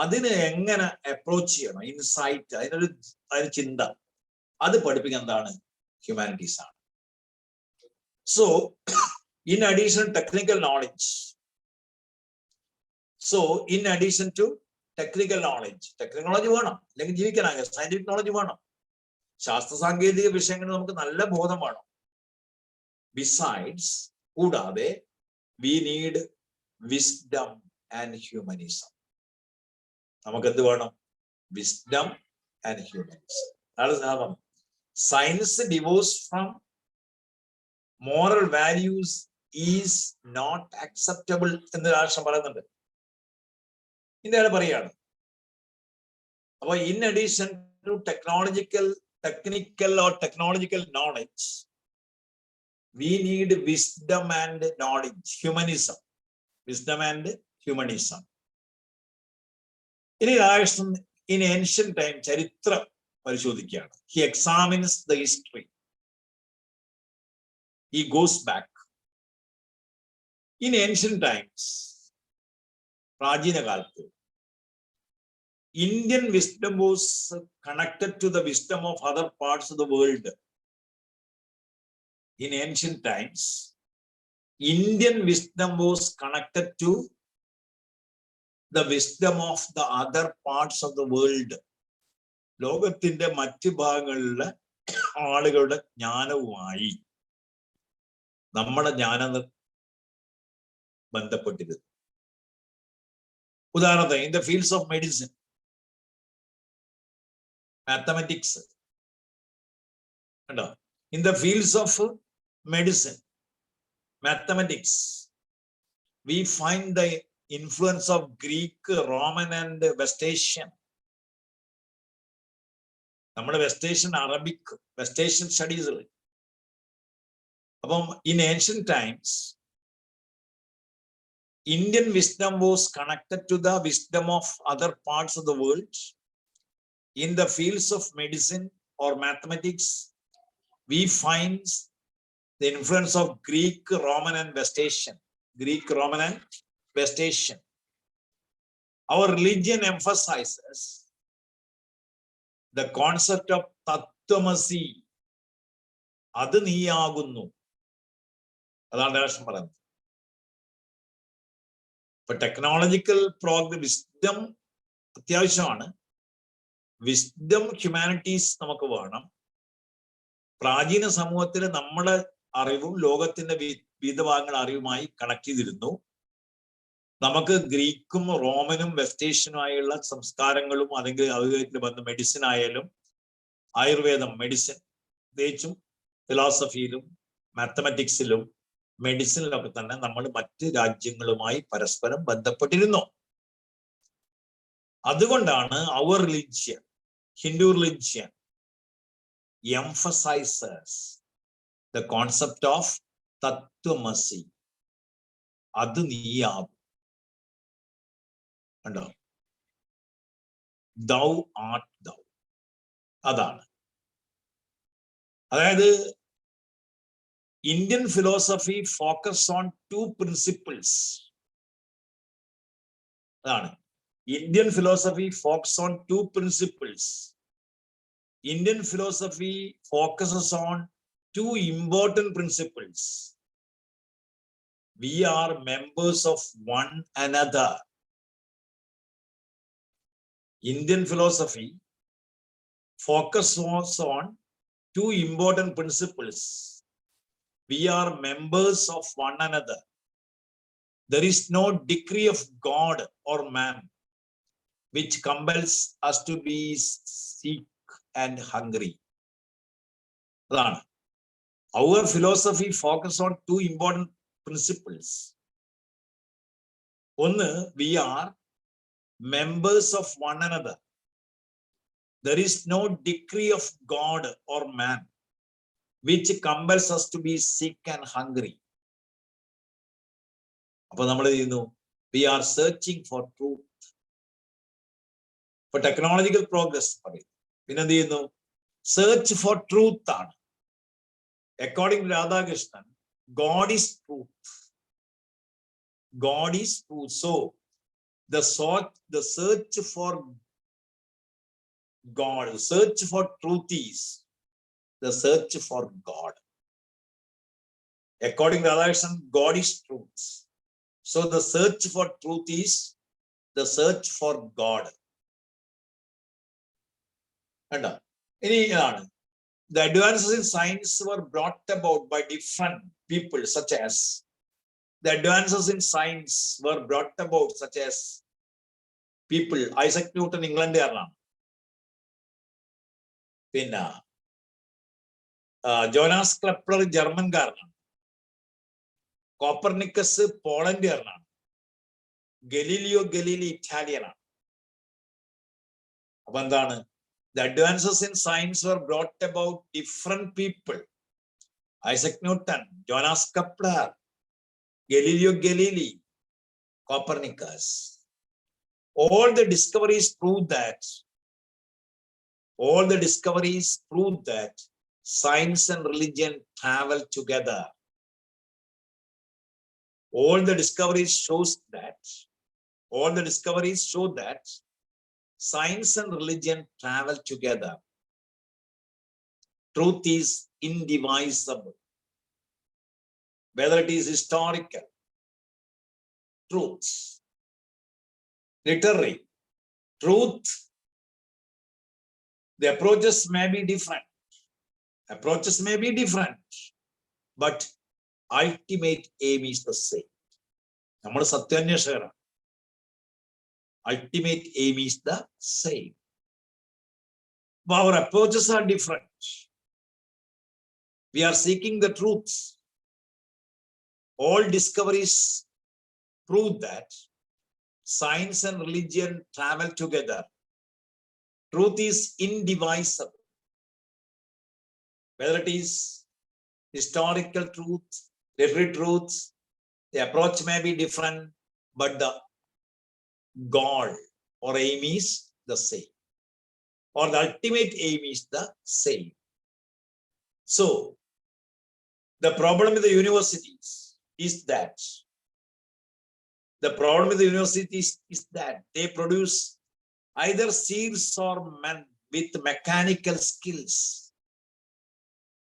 അതിന് എങ്ങനെ അപ്രോച്ച് ചെയ്യണം, ഇൻസൈറ്റ്, അതിന് ചിന്ത, അത് പഠിപ്പിക്കാൻ എന്താണ് ഹ്യൂമാനിറ്റീസ് ആണ്. So in addition technical knowledge, technical knowledge വേണം, അല്ലെങ്കിൽ ജീവിക്കാനാകെ സയന്റിഫിക് നോളജ് വേണം. ശാസ്ത്ര സാങ്കേതിക വിഷയങ്ങൾ നമുക്ക് നല്ല ബോധം വേണം. ബിസൈഡ്സ്, കൂടാതെ we need wisdom and humanism. നമുക്ക് എന്ത് വേണം? Wisdom and humanism. അതാണ് science divorce from moral values is not acceptable എന്ന് രാഷ്ട്രം പറയുന്നുണ്ട്. ഇന്ത്യയാണ് പറയാണ്. അപ്പൊ in addition to technical knowledge, we need wisdom and knowledge, humanism. Wisdom and humanism. ഇനി രാഷ്ട്രം in ancient time ചരിത്രം പരിശോധിക്കുകയാണ്. He examines the history. He goes back. In ancient times, പ്രാചീന കാലത്ത്, Indian wisdom was connected to the wisdom of other parts of the world. In ancient times, Indian wisdom was connected to the wisdom of the other parts of the world. ലോകത്തിന്റെ മറ്റു ഭാഗങ്ങളിലെ ആളുകളുടെ ജ്ഞാനവുമായി നമ്മുടെ ജ്ഞാനം ബന്ധപ്പെട്ടിരുന്നു. ഉദാഹരണത്തിന്, in the fields of medicine, mathematics കണ്ടോ, in the fields of medicine, mathematics, we find the influence of Greek, Roman and West Asian. നമ്മുടെ west Asian, Arabic, west Asian studies. അപ്പം in ancient times, Indian wisdom was connected to the wisdom of other parts of the world. In the fields of medicine or mathematics, we find the influence of Greek, Roman and West Asian. Our religion emphasizes the concept of Tattvamasi. അത് നീയാകുന്നു. അതാണ് രാഷ്ട്രം പറയുന്നത്. ഇപ്പൊ technological wisdom അത്യാവശ്യമാണ്. Wisdom humanities നമുക്ക് വേണം. പ്രാചീന സമൂഹത്തിൽ നമ്മുടെ അറിവും ലോകത്തിന്റെ വിവിധ ഭാഗങ്ങളുടെ അറിവുമായി കണക്ട് ചെയ്തിരുന്നു. നമുക്ക് ഗ്രീക്കും റോമനും വെസ്റ്റ് ഏഷ്യനുമായുള്ള സംസ്കാരങ്ങളും അല്ലെങ്കിൽ അതുമായിട്ട് ബന്ധം മെഡിസിൻ ആയാലും ആയുർവേദം, മെഡിസിൻ, പ്രത്യേകിച്ചും ഫിലോസഫിയിലും മാത്തമാറ്റിക്സിലും മെഡിസിനിലൊക്കെ തന്നെ നമ്മൾ മറ്റ് രാജ്യങ്ങളുമായി പരസ്പരം ബന്ധപ്പെട്ടിരുന്നു. അതുകൊണ്ടാണ് our religion, Hindu religion, emphasizes the concept of തത്വമസി. അത് നീയാവും. കണ്ടോ? thou art thou. അതാണ്. അതായത് Indian philosophy focus on two principles. അതാണ്. Indian philosophy focus on two principles. Indian philosophy focuses on two important principles. We are members of one another. Indian philosophy focuses on two important principles. We are members of one another. There is no decree of God or man which compels us to be sick and hungry. Our philosophy focuses on two important principles. One, we are members of one another. There is no decree of God or man which compels us to be sick and hungry. അപ്പോൾ നമ്മൾ ചെയ്യുന്നു, we are searching for truth. For technological progress പറയും. പിന്നെ എന്ത് ചെയ്യുന്നു? Search for truth ആണ്. According to Radhakrishnan, God is truth. God is truth. So the search for God, search for truth is the search for God. According to Radhakrishnan, God is truth. So the search for truth is the search for God. And the advances in science were brought about by different people, such as people. Isaac Newton, England. പിന്നെ Jonas Kepler ജർമ്മൻകാരനാണ്. കോപ്പർനിക്കസ് പോളണ്ടുകാരനാണ്. Galileo Galilei ഇറ്റാലിയനാണ്. അപ്പൊ എന്താണ്? The advances in science were brought about different people. Isaac Newton, Jonas Kepler, Galileo Galilei, Copernicus. All the discoveries prove that science and religion travel together. All the discoveries show that science and religion travel together. Truth is indivisible. Whether it is historical truths, literary truth, the approaches may be different. But ultimate aim is the same. നമ്മൾ സത്യാന്വേഷകരാണ്. Ultimate aim is the same. But our approaches are different. We are seeking the truth. All discoveries prove that science and religion travel together. Truth is indivisible. Whether it is historical truth, literary truth, the approach may be different, but the goal or aim is the same, or the ultimate aim is the same. So the problem with the universities is that they produce either seers or men with mechanical skills.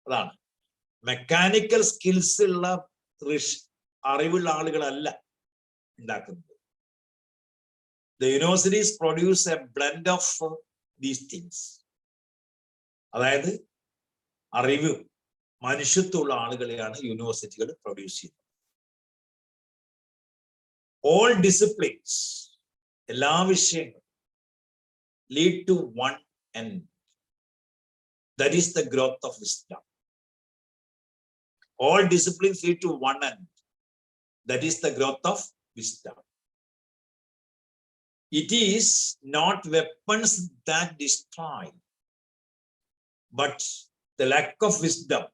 അതാണ്, mechanical skills ഉള്ള അറിവുള്ള ആളുകളല്ല ഉണ്ടാക്കുന്നത്. The universities produce a blend of these things. അതായത് അറിവ്, മനുഷ്യത്വമുള്ള ആളുകളെയാണ് യൂണിവേഴ്സിറ്റികൾ produce ചെയ്യുന്നത്. All disciplines, എല്ലാ വിഷയങ്ങളും lead to one end. That is the growth of Islam. All disciplines lead to one end. That is the growth of wisdom. It is not weapons that destroy, but the lack of wisdom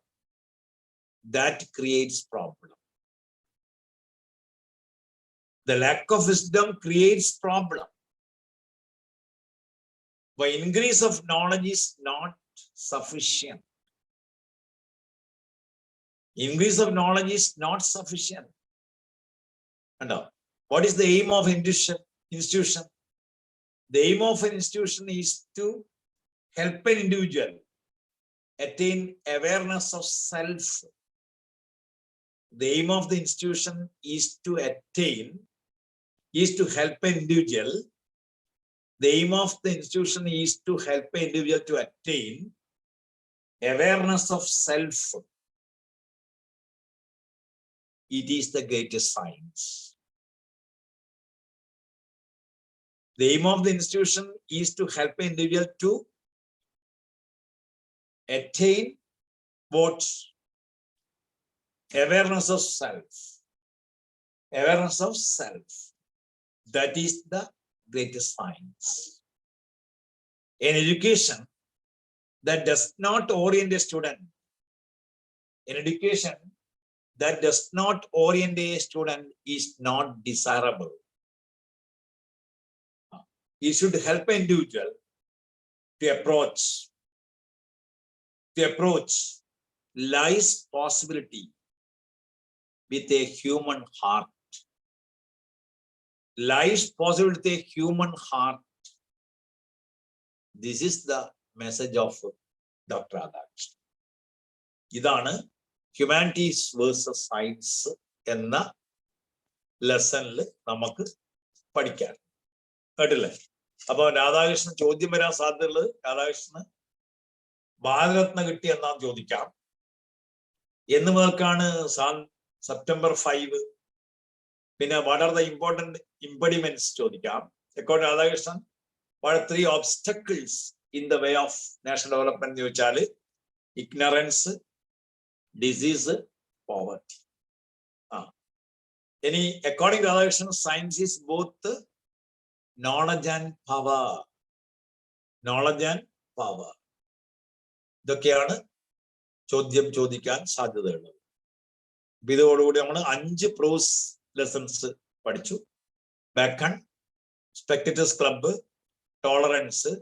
that creates problem. The lack of wisdom creates problem. The increase of knowledge is not sufficient. Increase of knowledge is not sufficient. And what is the aim of institution? The aim of an institution is to help an individual attain awareness of self. The aim of the institution is to help an individual. The aim of the institution is to help an individual to attain awareness of self. It is the greatest science. The aim of the institution is to help an individual to attain what? Awareness of self. Awareness of self. That is the greatest science. An education that does not orient a student, an education that does not orient a student is not desirable. It should help an individual to approach life's possibility with a human heart. Life's possibility with a human heart. This is the message of Dr. Radhakrishnan. ഇതാണ് humanities versus science എന്ന ലെസണിൽ നമുക്ക് പഠിക്കാൻ കേട്ടില്ലേ? അപ്പൊ രാധാകൃഷ്ണൻ ചോദ്യം വരാൻ സാധ്യതയുള്ളത്, രാധാകൃഷ്ണന് ഭാരതരത്ന കിട്ടി എന്നാണ് ചോദിക്കാം. എന്ന് മുതൽക്കാണ് സെപ്റ്റംബർ 5? പിന്നെ വാട്ട് ആർ ദ ഇമ്പോർട്ടന്റ് ഇംപെഡിമെന്റ്സ് ചോദിക്കാം. According Radhakrishnan, what are 3 obstacles in the way of national development എന്ന് ചോദിച്ചാൽ ignorance, disease, poverty. ഇനി according Radhakrishnan, science is both knowledge and power. Knowledge and power. ഇതൊക്കെയാണ് ചോദ്യം ചോദിക്കാൻ സാധ്യതയുള്ളത്. ഇതോടുകൂടി നമ്മൾ 5 പ്രോസ് ലെസൺസ് പഠിച്ചു. Bacon, spectators club, tolerance,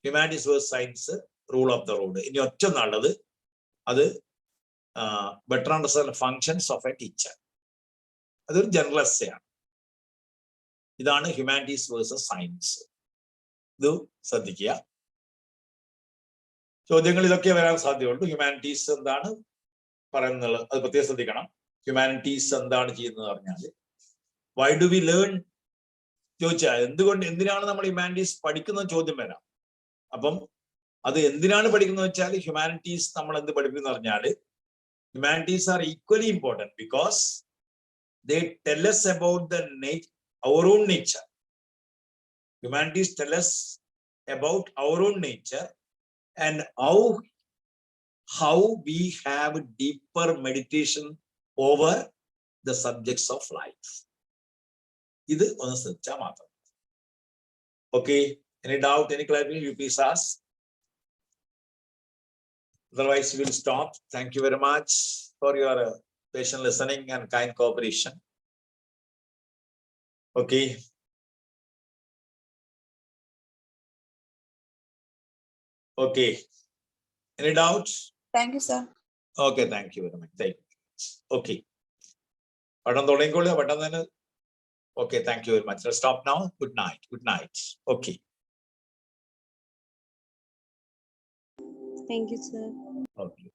humanities versus science, rule of the road. ഇനി ഒറ്റ നാളത് അത് better understand functions of a teacher. അതൊരു ജനറൽ എസ്സെയാണ്. ഇതാണ് ഹ്യൂമാനിറ്റീസ് വേഴ്സസ് സയൻസ്. ഇത് ശ്രദ്ധിക്കുക. ചോദ്യങ്ങൾ ഇതൊക്കെ വരാൻ സാധ്യതയുള്ളൂ. ഹ്യൂമാനിറ്റീസ് എന്താണ് പറയുന്നത് അത് പ്രത്യേകം ശ്രദ്ധിക്കണം. ഹ്യൂമാനിറ്റീസ് എന്താണ് ചെയ്യുന്നത് പറഞ്ഞാൽ, വൈ ഡു വി ലേൺ ചോദിച്ചാൽ എന്തിനാണ് നമ്മൾ ഹ്യൂമാനിറ്റീസ് പഠിക്കുന്ന ചോദ്യം വരാം. അപ്പം അത് എന്തിനാണ് പഠിക്കുന്നത് വെച്ചാൽ, ഹ്യൂമാനിറ്റീസ് നമ്മൾ എന്ത് പഠിക്കുന്ന പറഞ്ഞാൽ, humanities are equally important because they tell us about our own nature. Humanities tell us about our own nature and how we have deeper meditation over the subjects of life. ഇത് ഒന്ന് ശ്രദ്ധിച്ചാൽ മാത്രം. Okay, any doubt, any clarification, you please ask. Otherwise we will stop. Thank you very much for your patient listening and kind cooperation. Okay. Okay. Any doubts? Thank you, sir. Okay, thank you very much. Thank you. Okay. പഠനം തുടങ്ങിക്കോളൂ. പെട്ടെന്ന് തന്നെ. Okay, thank you very much. Let's stop now. Good night. Good night. Okay. Thank you, sir. Okay.